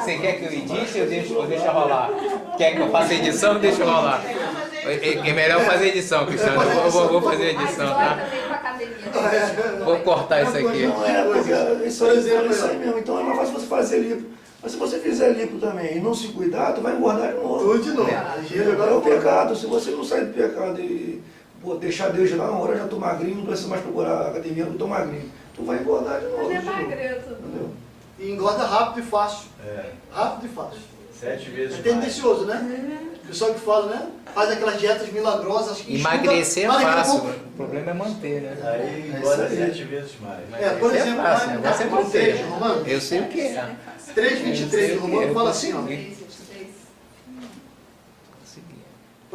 Você quer que eu edite ou deixa rolar? Quer que eu faça edição ou deixa rolar? Mas É melhor fazer edição, Cristiano. Eu vou fazer edição, tá? também pra academia. Vou cortar isso aqui. Não é, porque isso aí mesmo. Então é mais fácil você fazer lipo. Mas se você fizer lipo também e não se cuidar, tu vai engordar de novo. Tudo de novo. É o pecado. Se você não sair do pecado e deixar Deus lá, uma hora eu já tô magrinho, não precisa mais procurar academia, não tô magrinho. Tu vai engordar de novo. Mas é magreto. Entendeu? E engorda rápido e fácil. É, Rápido e fácil. 7 vezes É mais. tendencioso, né? O pessoal que fala, né? Faz aquelas dietas milagrosas. Que Emagrecer estuda, é mas daqui a fácil, pouco- o problema é manter, né? Aí isso engorda aí. 7 vezes mais. É, por Isso é exemplo, fácil, lá o no negócio é capítulo 3 de manter. Romanos, Eu sei o que é. 3:23 de Romanos, fala assim, ó.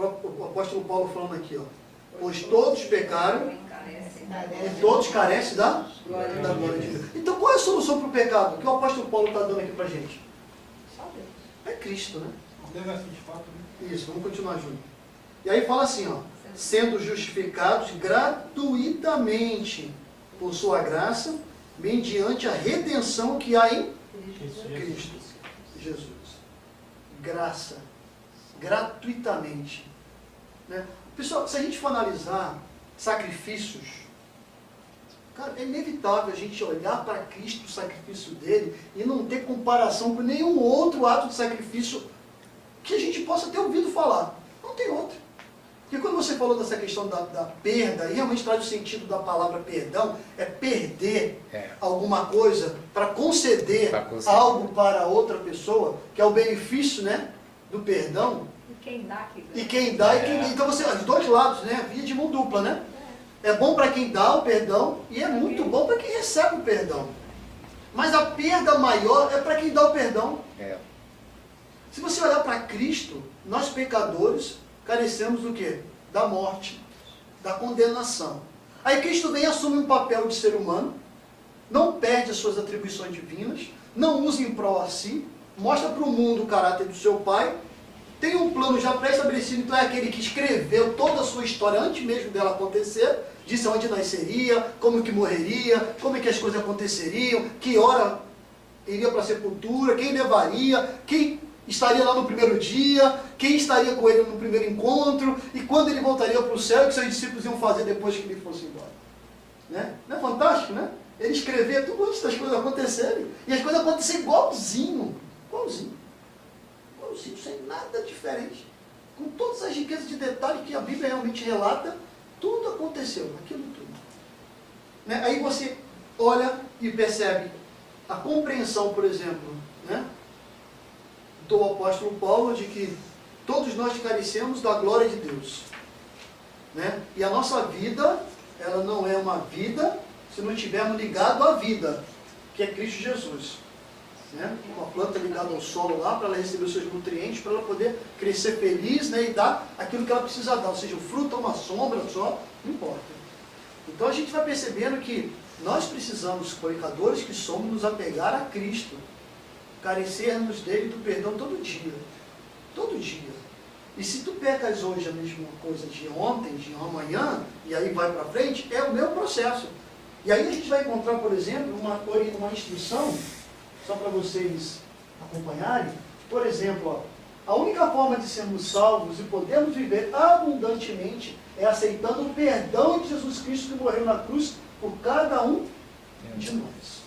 O apóstolo Paulo falando aqui, ó. Pois todos pecaram e todos carecem da glória de Deus. Então qual é a solução para o pecado? Que o apóstolo Paulo está dando aqui para a gente? É Cristo, né? Isso, vamos continuar junto. E aí fala assim, ó. Sendo justificados gratuitamente por sua graça, mediante a redenção que há em Cristo Jesus. Graça. Gratuitamente. Né? Pessoal, se a gente for analisar sacrifícios, cara, é inevitável a gente olhar para Cristo, o sacrifício dele, e não ter comparação com nenhum outro ato de sacrifício que a gente possa ter ouvido falar. Não tem outro. Porque quando você falou dessa questão da perda, e realmente traz o sentido da palavra perdão, é perder alguma coisa para conceder algo para outra pessoa, que é o benefício, né, do perdão. E quem dá, que ganha. E quem dá e quem ganha. Então você, os dois lados, né, via de mão dupla, né? É bom para quem dá o perdão e é muito bom para quem recebe o perdão. Mas a perda maior é para quem dá o perdão. Se você olhar para Cristo, nós pecadores carecemos do quê? Da morte, da condenação. Aí Cristo vem e assume um papel de ser humano, não perde as suas atribuições divinas, não usa em prol a si, mostra para o mundo o caráter do seu Pai, tem um plano já pré-estabelecido, então é aquele que escreveu toda a sua história antes mesmo dela acontecer, disse onde nasceria, como que morreria, como que as coisas aconteceriam, que hora iria para a sepultura, quem levaria, quem estaria lá no primeiro dia, quem estaria com ele no primeiro encontro, e quando ele voltaria para o céu, e que seus discípulos iam fazer depois que ele fosse embora. Né? Não é fantástico, né? Ele escrevia tudo antes das coisas acontecerem, e as coisas aconteceram igualzinho, sem nada diferente, com todas as riquezas de detalhes que a Bíblia realmente relata, tudo aconteceu, aquilo tudo. Né? Aí você olha e percebe a compreensão, por exemplo, né, do apóstolo Paulo, de que todos nós carecemos da glória de Deus. Né? E a nossa vida, ela não é uma vida se não estivermos ligados à vida, que é Cristo Jesus. Né? Uma planta ligada ao solo lá, para ela receber os seus nutrientes, para ela poder crescer feliz, né, e dar aquilo que ela precisa dar, ou seja, o fruto ou uma sombra só, não importa. Então a gente vai percebendo que nós precisamos, pecadores que somos, nos apegar a Cristo, carecermos dele do perdão todo dia. Todo dia. E se tu pecas hoje a mesma coisa de ontem, de amanhã, e aí vai para frente, é o meu processo. E aí a gente vai encontrar, por exemplo, uma instrução, só para vocês acompanharem. Por exemplo, ó, a única forma de sermos salvos e podermos viver abundantemente é aceitando o perdão de Jesus Cristo que morreu na cruz por cada um de nós.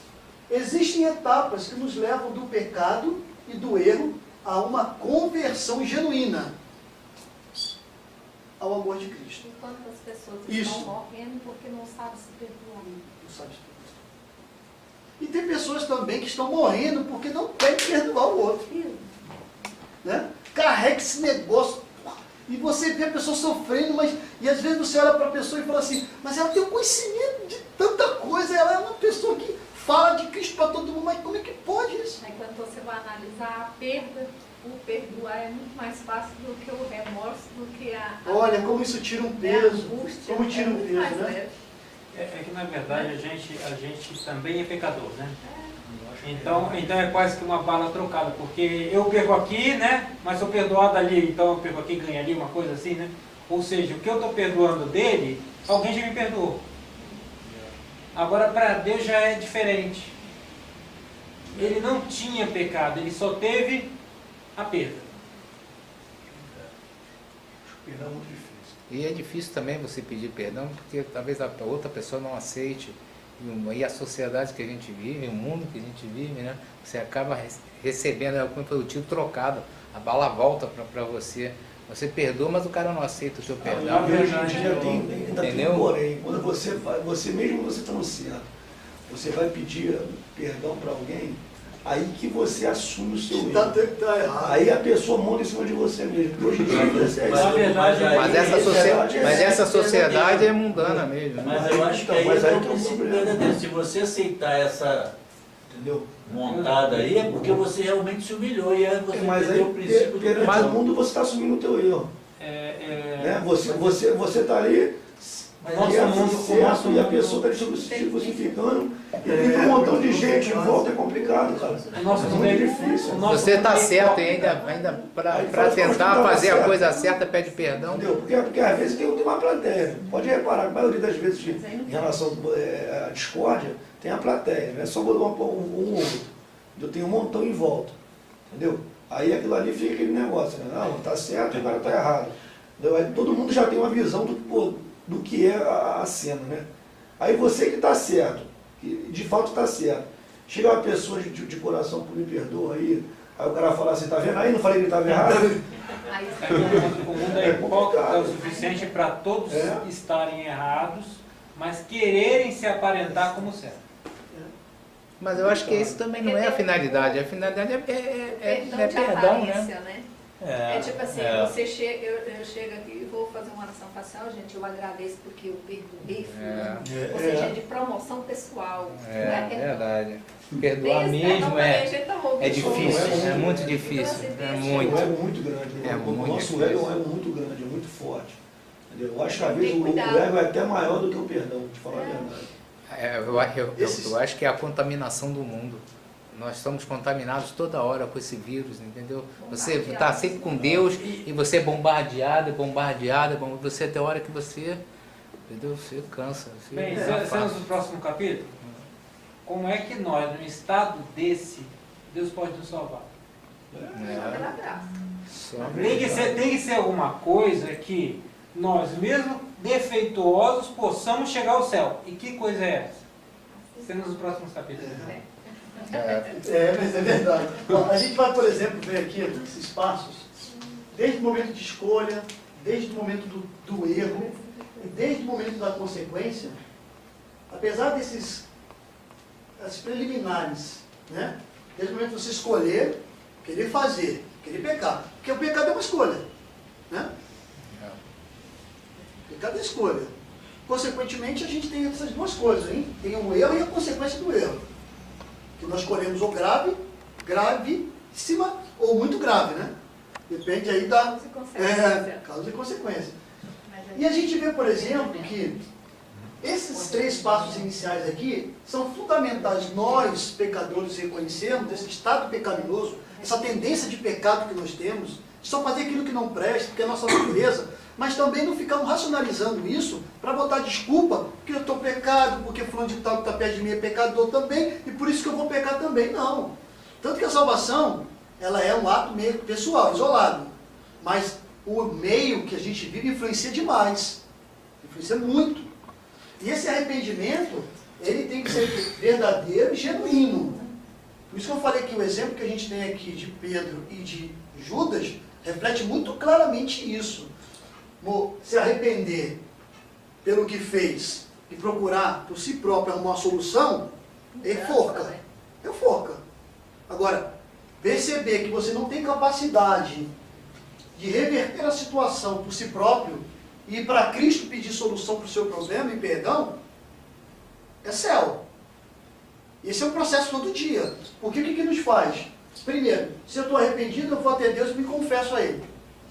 Existem etapas que nos levam do pecado e do erro a uma conversão genuína ao amor de Cristo. E quantas pessoas Isso. estão morrendo porque não sabem se perdoar? Não sabe se perdoar. E tem pessoas também que estão morrendo porque não querem perdoar o outro. Né? Carrega esse negócio. E você vê a pessoa sofrendo, e às vezes você olha para a pessoa e fala assim, mas ela tem um conhecimento de tanta coisa, ela é uma pessoa que fala de Cristo para todo mundo, mas como é que pode isso? Aí quando você vai analisar a perda, o perdoar é muito mais fácil do que o remorso, do que a Olha, como isso tira um peso, angústia, como tira um muito peso, mais né? leve. É que na verdade a gente também é pecador, né? Então é quase que uma bala trocada, porque eu perco aqui, né? Mas sou perdoado ali, então eu perco aqui e ganho ali, uma coisa assim, né? Ou seja, o que eu estou perdoando dele, alguém já me perdoou. Agora para Deus já é diferente. Ele não tinha pecado, ele só teve a perda. Perdão é muito difícil. E é difícil também você pedir perdão, porque talvez a outra pessoa não aceite. E a sociedade que a gente vive, o mundo que a gente vive, né? Você acaba recebendo, como foi o tiro trocado, a bala volta para você. Você perdoa, mas o cara não aceita o seu perdão. Hoje em dia ainda tem Entendeu? um porém. Quando você mesmo você está no certo, você vai pedir perdão para alguém, aí que você assume o seu erro. Tá errado. Aí a pessoa monta em cima de você mesmo. Porque hoje em dia você é Na verdade, Mas essa sociedade é mundana mesmo. Mas eu acho que aí é o princípio verdadeiro. Se você aceitar essa entendeu? montada aí, é porque você realmente se humilhou e aí você Mas aí, entendeu o princípio perante Mas- o mundo, você está assumindo o teu erro. Né? Você está ali, Nosso e, mundo, certo, nosso e a mundo- pessoa está se crucificando, e tem um montão de gente em volta, é complicado, cara. O nosso É mundo muito é difícil. o nosso Você está mundo é certo e hipócrita. ainda para Aí faz como se tentar tava fazer a certo. coisa certa pede perdão. Entendeu? Porque às vezes tem uma plateia. Pode reparar, a maioria das vezes em relação à discórdia, tem a plateia, não é só um outro. Eu tenho um montão em volta. Entendeu? Aí aquilo ali fica aquele negócio, né? Não, tá certo e agora tá errado. Entendeu? Aí todo mundo já tem uma visão do que é a cena, né? Aí você que está certo, que de fato está certo. Chega uma pessoa de coração, por me perdoa aí o cara fala assim, tá vendo aí? Não falei que ele estava errado? Aí O mundo é hipócrita o suficiente para todos estarem errados, mas quererem se aparentar como certo. Mas eu acho que isso também não é a finalidade. A finalidade é perdão de perdão, aparência, né? É tipo assim, você chega, eu chego aqui e vou fazer uma oração facial, gente, eu agradeço porque eu perdoei fulano. Ou seja, é de promoção pessoal. É né? verdade. Perdoar Tem esse mesmo perdão também, a gente tá louco. é difícil, É é muito Então, difícil. assim, É deixa- muito. É um ego muito grande. É O muito nosso difícil. ego é um ego muito grande, é muito forte. Entendeu? Eu acho que às Tem vezes o cuidado. ego é até maior do que o perdão, de falar a verdade. Eu acho que é a contaminação do mundo. Nós estamos contaminados toda hora com esse vírus, entendeu? Você está sempre com Deus e você é bombardeado, você tem hora que você, entendeu? Você cansa. Você Bem, desafaga. cenas do próximo capítulo. Como é que nós, num estado desse, Deus pode nos salvar? Só pela graça. Só- Tem que ser alguma coisa que nós, mesmo defeituosos, possamos chegar ao céu. E que coisa é essa? Cenas dos próximos capítulos. Mas é verdade. Bom, a gente vai, por exemplo, ver aqui esses passos, desde o momento de escolha, desde o momento do erro, e desde o momento da consequência, apesar desses preliminares, né? Desde o momento de você escolher, querer fazer, querer pecar. Porque o pecado é uma escolha, né? O pecado é escolha. Consequentemente, a gente tem essas duas coisas, hein? Tem o erro e a consequência do erro. Que nós escolhemos ou gravíssima ou muito grave, né? Depende aí da Causa e consequência. causa e consequência. Mas E a gente vê, por exemplo, que esses 3 passos iniciais aqui são fundamentais nós, pecadores, reconhecermos esse estado pecaminoso, essa tendência de pecado que nós temos, de só fazer aquilo que não presta, porque é a nossa natureza, mas também não ficamos racionalizando isso para botar desculpa, porque eu estou pecado, porque fulano de tal que está perto de mim é pecador também, e por isso que eu vou pecar também. Não. Tanto que a salvação, ela é um ato meio pessoal, isolado. Mas o meio que a gente vive influencia demais. Influencia muito. E esse arrependimento, ele tem que ser verdadeiro e genuíno. Por isso que eu falei que o exemplo que a gente tem aqui de Pedro e de Judas reflete muito claramente isso. Se arrepender pelo que fez e procurar por si próprio uma solução, é forca. É forca. Agora, perceber que você não tem capacidade de reverter a situação por si próprio e ir para Cristo pedir solução para o seu problema e perdão, é céu. Esse é um processo todo dia. Porque o que nos faz? Primeiro, se eu estou arrependido, eu vou até Deus e me confesso a Ele.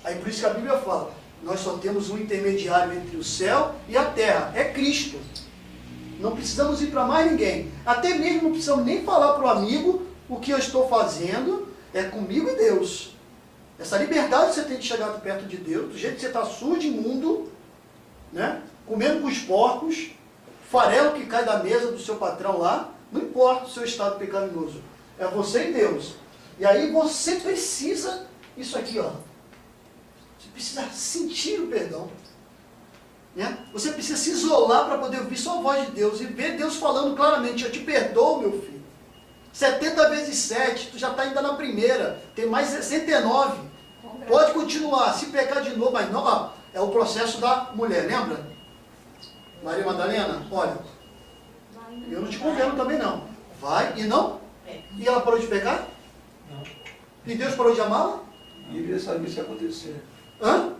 Aí por isso que a Bíblia fala, nós só temos um intermediário entre o céu e a terra, é Cristo. Não precisamos ir para mais ninguém. Até mesmo não precisamos nem falar para o amigo o que eu estou fazendo, é comigo e Deus. Essa liberdade que você tem de chegar perto de Deus, do jeito que você está sujo, imundo, né? Comendo com os porcos, farelo que cai da mesa do seu patrão lá, não importa o seu estado pecaminoso. É você e Deus. E aí você precisa, isso aqui, ó. Você precisa sentir o perdão. Né? Você precisa se isolar para poder ouvir só a voz de Deus e ver Deus falando claramente, eu te perdoo, meu filho. 70 vezes 7, tu já está ainda na primeira, tem mais 69. Pode continuar, se pecar de novo, mas não, ó, é o processo da mulher, lembra? Maria Madalena, olha, eu não te condeno também não. Vai e não? E ela parou de pecar? Não. E Deus parou de amá-la? E ele sabia que isso ia acontecer. Hã?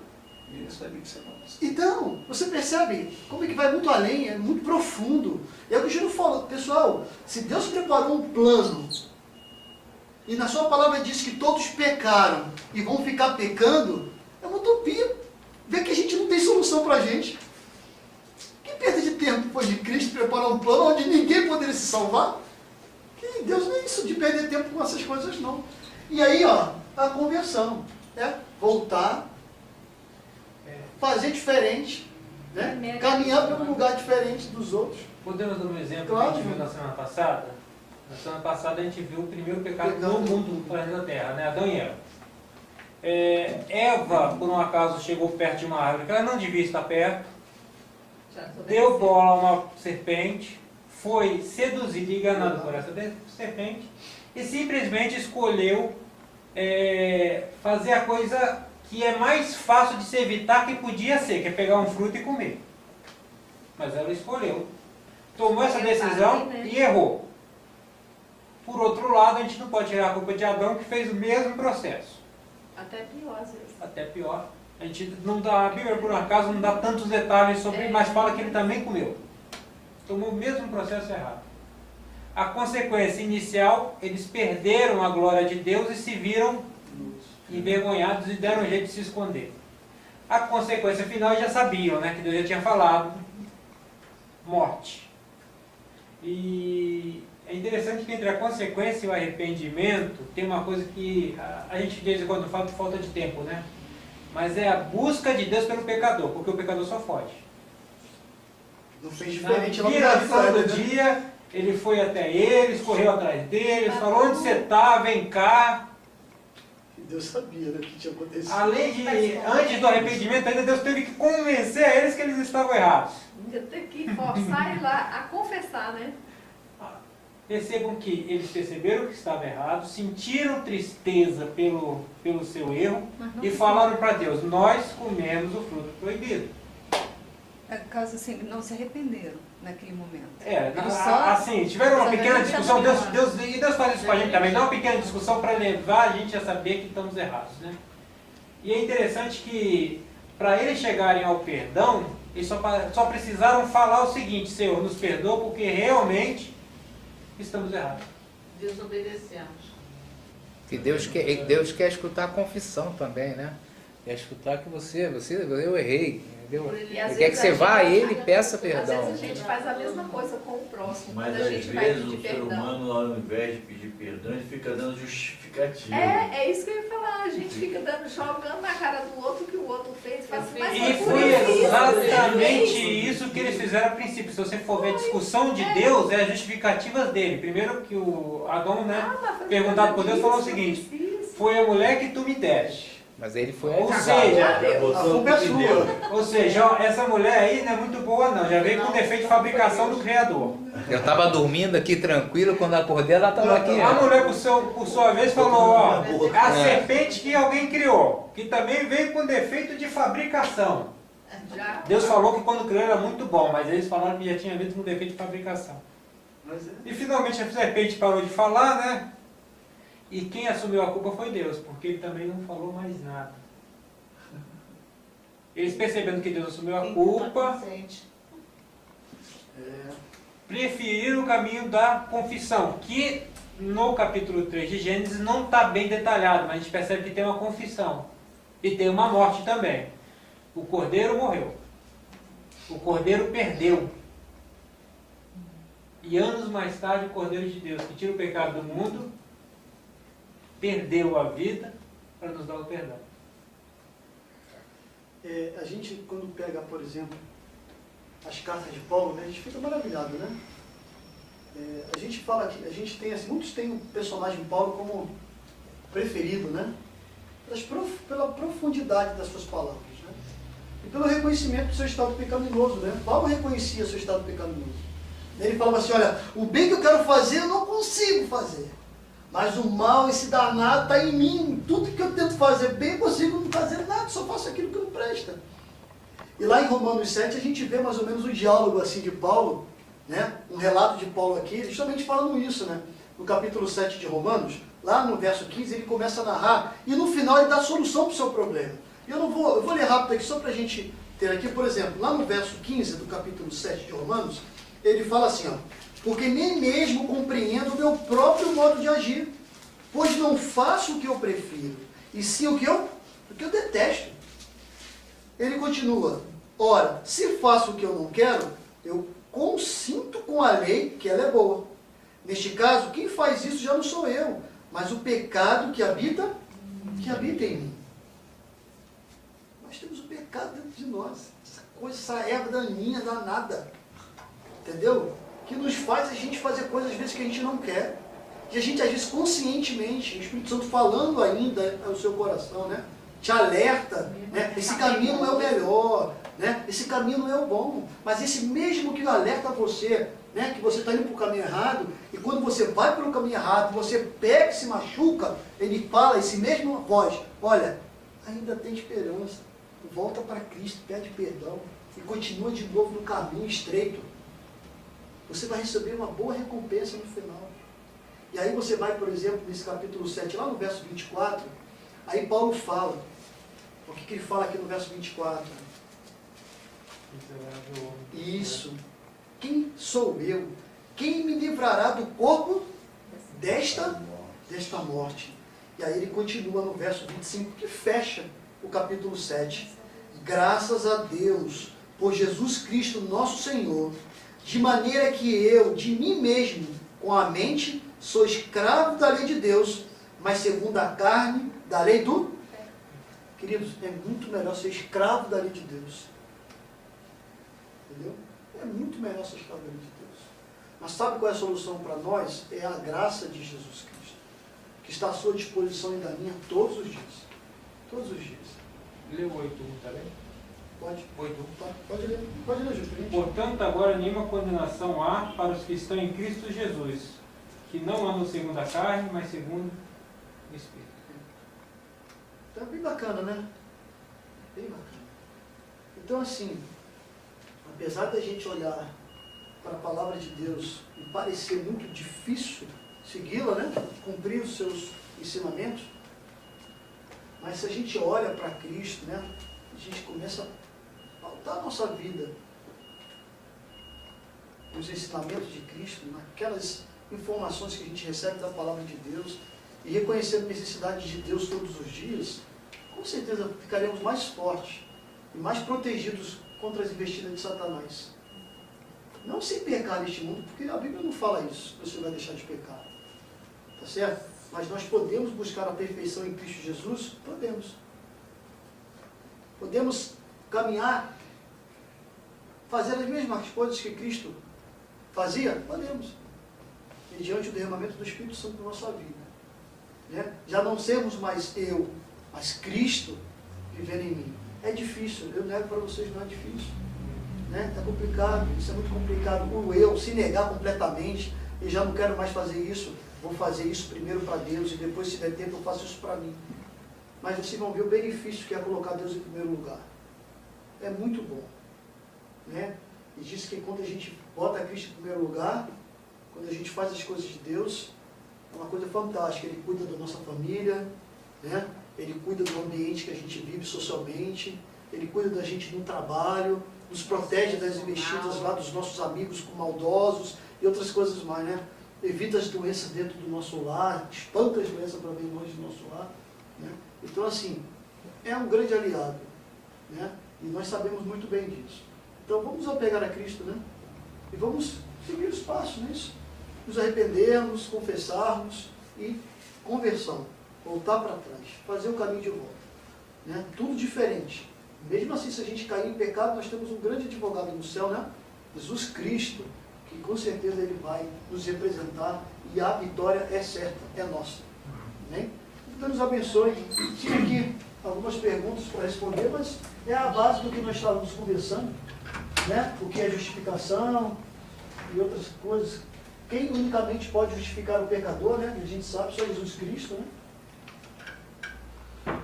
E ele sabia que isso ia acontecer. Então, você percebe como é que vai muito além, é muito profundo. E é o que o Gino falou, pessoal, se Deus preparou um plano, e na sua palavra diz que todos pecaram e vão ficar pecando, é uma utopia. Ver que a gente não tem solução para a gente. Que perda de tempo foi de Cristo preparar um plano onde ninguém poderia se salvar? Que Deus não é isso de perder tempo com essas coisas, não. E aí, ó, a conversão, né? Voltar, fazer diferente, né? Caminhar para um lugar diferente dos outros. Podemos dar um exemplo Claro. que a gente viu na semana passada? Na semana passada a gente viu o primeiro pecado no mundo, no planeta Terra, né? Adão e Eva. Eva, por um acaso, chegou perto de uma árvore que ela não devia estar perto, deu bola a uma serpente, foi seduzida e enganada por essa serpente e simplesmente escolheu fazer a coisa que é mais fácil de se evitar que podia ser, que é pegar um fruto e comer. Mas ela escolheu, tomou essa decisão e errou. Por outro lado, a gente não pode tirar a culpa de Adão, que fez o mesmo processo. Até pior, às vezes. Até pior. A gente não dá, a Bíblia, por um acaso, não dá tantos detalhes sobre, mas fala que ele também comeu. Tomou o mesmo processo errado. A consequência inicial, eles perderam a glória de Deus e se viram envergonhados e deram um jeito de se esconder. A consequência final, já sabiam, né, que Deus já tinha falado, morte. E é interessante que entre a consequência e o arrependimento, tem uma coisa que a gente de vez em quando fala por falta de tempo, né? Mas é a busca de Deus pelo pecador, porque o pecador só foge. Não fez diferente Na viração do dia, ele foi até eles, correu atrás deles, falou, onde você está, vem cá. E Deus sabia, né, o que tinha acontecido. Além de, antes do arrependimento, ainda Deus teve que convencer a eles que eles estavam errados. Ainda tem que forçar ele lá a confessar, né? Percebam que eles perceberam que estava errado, sentiram tristeza pelo seu erro e falaram para Deus, nós comemos o fruto proibido. É caso assim, não se arrependeram naquele momento. Assim, tiveram uma pequena discussão, Deus faz isso com a gente também, dá uma pequena discussão para levar a gente a saber que estamos errados, né? E é interessante que, para eles chegarem ao perdão, eles só precisaram falar o seguinte, Senhor, nos perdoa porque realmente estamos errados. Desobedecemos. Que Deus quer escutar a confissão também, né? Quer escutar que eu errei, entendeu? Ele quer que você vá a Ele e peça perdão. Às vezes a gente faz a mesma coisa com o próximo. Mas quando a às gente vai vezes pedir o ser perdão. humano, ao invés de pedir perdão, ele fica dando justificativa. É isso que eu ia falar. A gente fica jogando na cara do outro o que o outro fez. Faz, mas E foi exatamente isso que eles fizeram a princípio. Se você for ver a discussão de Deus, é as justificativas dele. Primeiro que o Adão, né, perguntado por Deus, falou o seguinte, foi a mulher que tu me deste. Mas ele foi Ou avisado. seja, A culpa é sua. Ou seja, ó, essa mulher aí não é muito boa não, já veio com defeito de fabricação do Criador. Eu estava dormindo aqui tranquilo, quando acordei ela estava aqui. A mulher, por sua vez, falou, ó, é a serpente que alguém criou, que também veio com defeito de fabricação. Deus falou que quando criou era muito bom, mas eles falaram que já tinha vindo com defeito de fabricação. E finalmente a serpente parou de falar, né? E quem assumiu a culpa foi Deus, porque ele também não falou mais nada. Eles percebendo que Deus assumiu a culpa, preferiram o caminho da confissão, que no capítulo 3 de Gênesis não está bem detalhado, mas a gente percebe que tem uma confissão. E tem uma morte também. O cordeiro morreu. O cordeiro perdeu. E anos mais tarde o Cordeiro de Deus, que tira o pecado do mundo, perdeu a vida para nos dar o perdão. A gente, quando pega, por exemplo, as cartas de Paulo, né, a gente fica maravilhado, né? A gente fala que a gente tem, assim, muitos têm o personagem Paulo como preferido, né? pela profundidade das suas palavras, né? E pelo reconhecimento do seu estado pecaminoso, né? Paulo reconhecia seu estado pecaminoso. Ele falava assim, olha, o bem que eu quero fazer eu não consigo fazer, mas o mal, esse danado, está em mim. Tudo que eu tento fazer bem, eu consigo não fazer nada, só faço aquilo que não presta. E lá em Romanos 7 a gente vê mais ou menos um diálogo assim de Paulo, né? Um relato de Paulo aqui, justamente falando isso, né? No capítulo 7 de Romanos, lá no verso 15, ele começa a narrar, e no final ele dá a solução para o seu problema. Eu vou ler rápido aqui, só para a gente ter aqui, por exemplo, lá no verso 15 do capítulo 7 de Romanos, ele fala assim, ó, porque nem mesmo compreendo o meu próprio modo de agir, pois não faço o que eu prefiro, e sim o que eu detesto. Ele continua, ora, se faço o que eu não quero, eu consinto com a lei que ela é boa. Neste caso, quem faz isso já não sou eu, mas o pecado que habita em mim. Nós temos o pecado dentro de nós, essa erva daninha, danada, entendeu? Que nos faz a gente fazer coisas às vezes que a gente não quer, e a gente às vezes conscientemente, o Espírito Santo falando ainda ao seu coração, né? Te alerta, né? Esse caminho não é o melhor, né? Esse caminho não é o bom, mas esse mesmo que alerta você, né? Que você está indo para o caminho errado, e quando você vai para o caminho errado, você pega e se machuca, ele fala, esse mesmo voz, olha, ainda tem esperança, volta para Cristo, pede perdão, e continua de novo no caminho estreito. Você vai receber uma boa recompensa no final. E aí você vai, por exemplo, nesse capítulo 7, lá no verso 24, aí Paulo fala, o que ele fala aqui no verso 24? Isso. Quem sou eu? Quem me livrará do corpo desta morte? E aí ele continua no verso 25, que fecha o capítulo 7. Graças a Deus, por Jesus Cristo nosso Senhor, de maneira que eu, de mim mesmo, com a mente, sou escravo da lei de Deus, mas segundo a carne, da lei do... Queridos, é muito melhor ser escravo da lei de Deus. Entendeu? É muito melhor ser escravo da lei de Deus. Mas sabe qual é a solução para nós? É a graça de Jesus Cristo, que está à sua disposição e da minha todos os dias. Todos os dias. Leu 8, tá bem? Pode. 8. Pode ler, Júlio. Portanto, agora nenhuma condenação há para os que estão em Cristo Jesus, que não andam segundo a carne, mas segundo o Espírito. Então é bem bacana, né? Bem bacana. Então, assim, apesar da gente olhar para a palavra de Deus e parecer muito difícil segui-la, né? Cumprir os seus ensinamentos, mas se a gente olha para Cristo, né? A gente começa a pautar a nossa vida nos ensinamentos de Cristo, naquelas informações que a gente recebe da palavra de Deus, e reconhecendo a necessidade de Deus todos os dias, com certeza ficaremos mais fortes e mais protegidos contra as investidas de Satanás. Não sem pecar neste mundo, porque a Bíblia não fala isso, que você vai deixar de pecar. Tá certo? Mas nós podemos buscar a perfeição em Cristo Jesus? Podemos. Podemos caminhar, fazer as mesmas coisas que Cristo fazia? Podemos. Mediante o derramamento do Espírito Santo na nossa vida. Né? Já não sermos mais eu, mas Cristo viver em mim. É difícil, eu nego para vocês, não é difícil. Né? É complicado, isso é muito complicado. O eu se negar completamente, eu já não quero mais fazer isso, vou fazer isso primeiro para Deus e depois, se der tempo, eu faço isso para mim. Mas vocês vão ver o benefício que é colocar Deus em primeiro lugar. É muito bom. Né? E diz que quando a gente bota Cristo em primeiro lugar, quando a gente faz as coisas de Deus, é uma coisa fantástica. Ele cuida da nossa família, né? Ele cuida do ambiente que a gente vive socialmente, ele cuida da gente no trabalho, nos protege das investidas lá dos nossos amigos com maldosos e outras coisas mais, né? Evita as doenças dentro do nosso lar, espanta as doenças para bem longe do nosso lar, né? Então, assim, é um grande aliado, né? E nós sabemos muito bem disso. Então, vamos nos apegar a Cristo, né? E vamos seguir os passos nisso. Nos arrependermos, confessarmos e conversão. Voltar para trás, fazer o caminho de volta. Né? Tudo diferente. Mesmo assim, se a gente cair em pecado, nós temos um grande advogado no céu, né? Jesus Cristo, que com certeza Ele vai nos representar e a vitória é certa, é nossa. Amém? Deus nos abençoe. Tive aqui algumas perguntas para responder, mas é a base do que nós estávamos conversando, né? O que é justificação e outras coisas. Quem unicamente pode justificar o pecador, né? A gente sabe, só Jesus Cristo, né?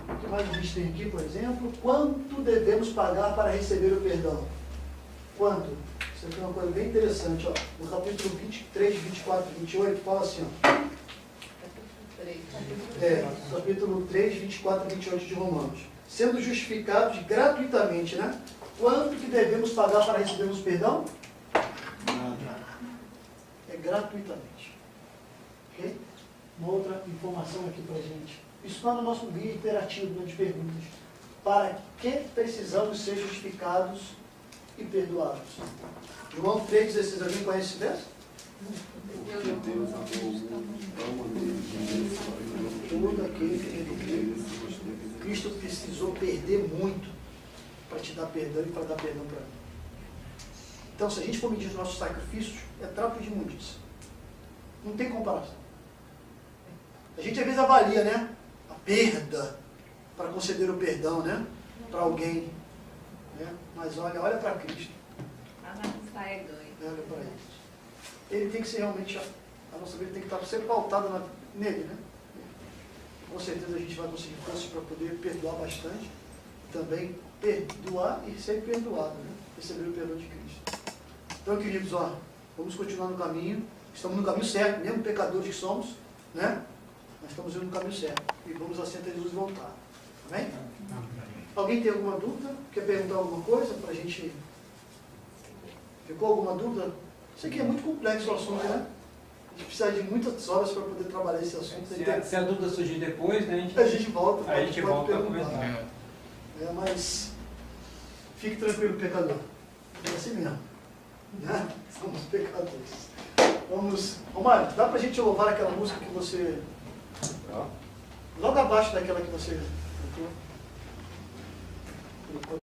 O que mais a gente tem aqui, por exemplo? Quanto devemos pagar para receber o perdão? Quanto? Isso aqui é uma coisa bem interessante, ó. No capítulo 23, 24 e 28, fala assim, ó. Capítulo 3, 24 e 28 de Romanos. Sendo justificados gratuitamente, né? Quanto que devemos pagar para recebermos perdão? Nada. É gratuitamente. Ok? Uma outra informação aqui para a gente. Isso está no nosso guia interativo, né, de perguntas. Para que precisamos ser justificados e perdoados? João 3,16, alguém conhece esse verso? Todo aquele que crê. Cristo precisou perder muito para te dar perdão e para dar perdão para mim. Então, se a gente for medir os nossos sacrifícios, é trapo de imundícia. Não tem comparação. A gente às vezes avalia, né, a perda para conceder o perdão, né, para alguém. Né? Mas olha para Cristo. Olha para ele. Ele tem que ser realmente, a nossa vida tem que estar sempre pautada nele, né? Com certeza a gente vai conseguir força para poder perdoar bastante, também perdoar e ser perdoado, né? Receber o perdão de Cristo. Então, queridos, ó, vamos continuar no caminho, estamos no caminho certo, mesmo pecadores que somos, né? Nós estamos indo no caminho certo e vamos assim até Jesus voltar. Amém? Alguém tem alguma dúvida? Quer perguntar alguma coisa para a gente? Ficou alguma dúvida? Isso aqui é muito complexo o assunto, né? A gente precisa de muitas horas para poder trabalhar esse assunto. Se a dúvida surgir depois, né, a gente volta, a gente pode volta perguntar. a comentar. Mas fique tranquilo, pecador. É assim mesmo. Né? Somos pecadores. Vamos. Mário, dá para a gente louvar aquela música que você... Logo abaixo daquela que você cantou.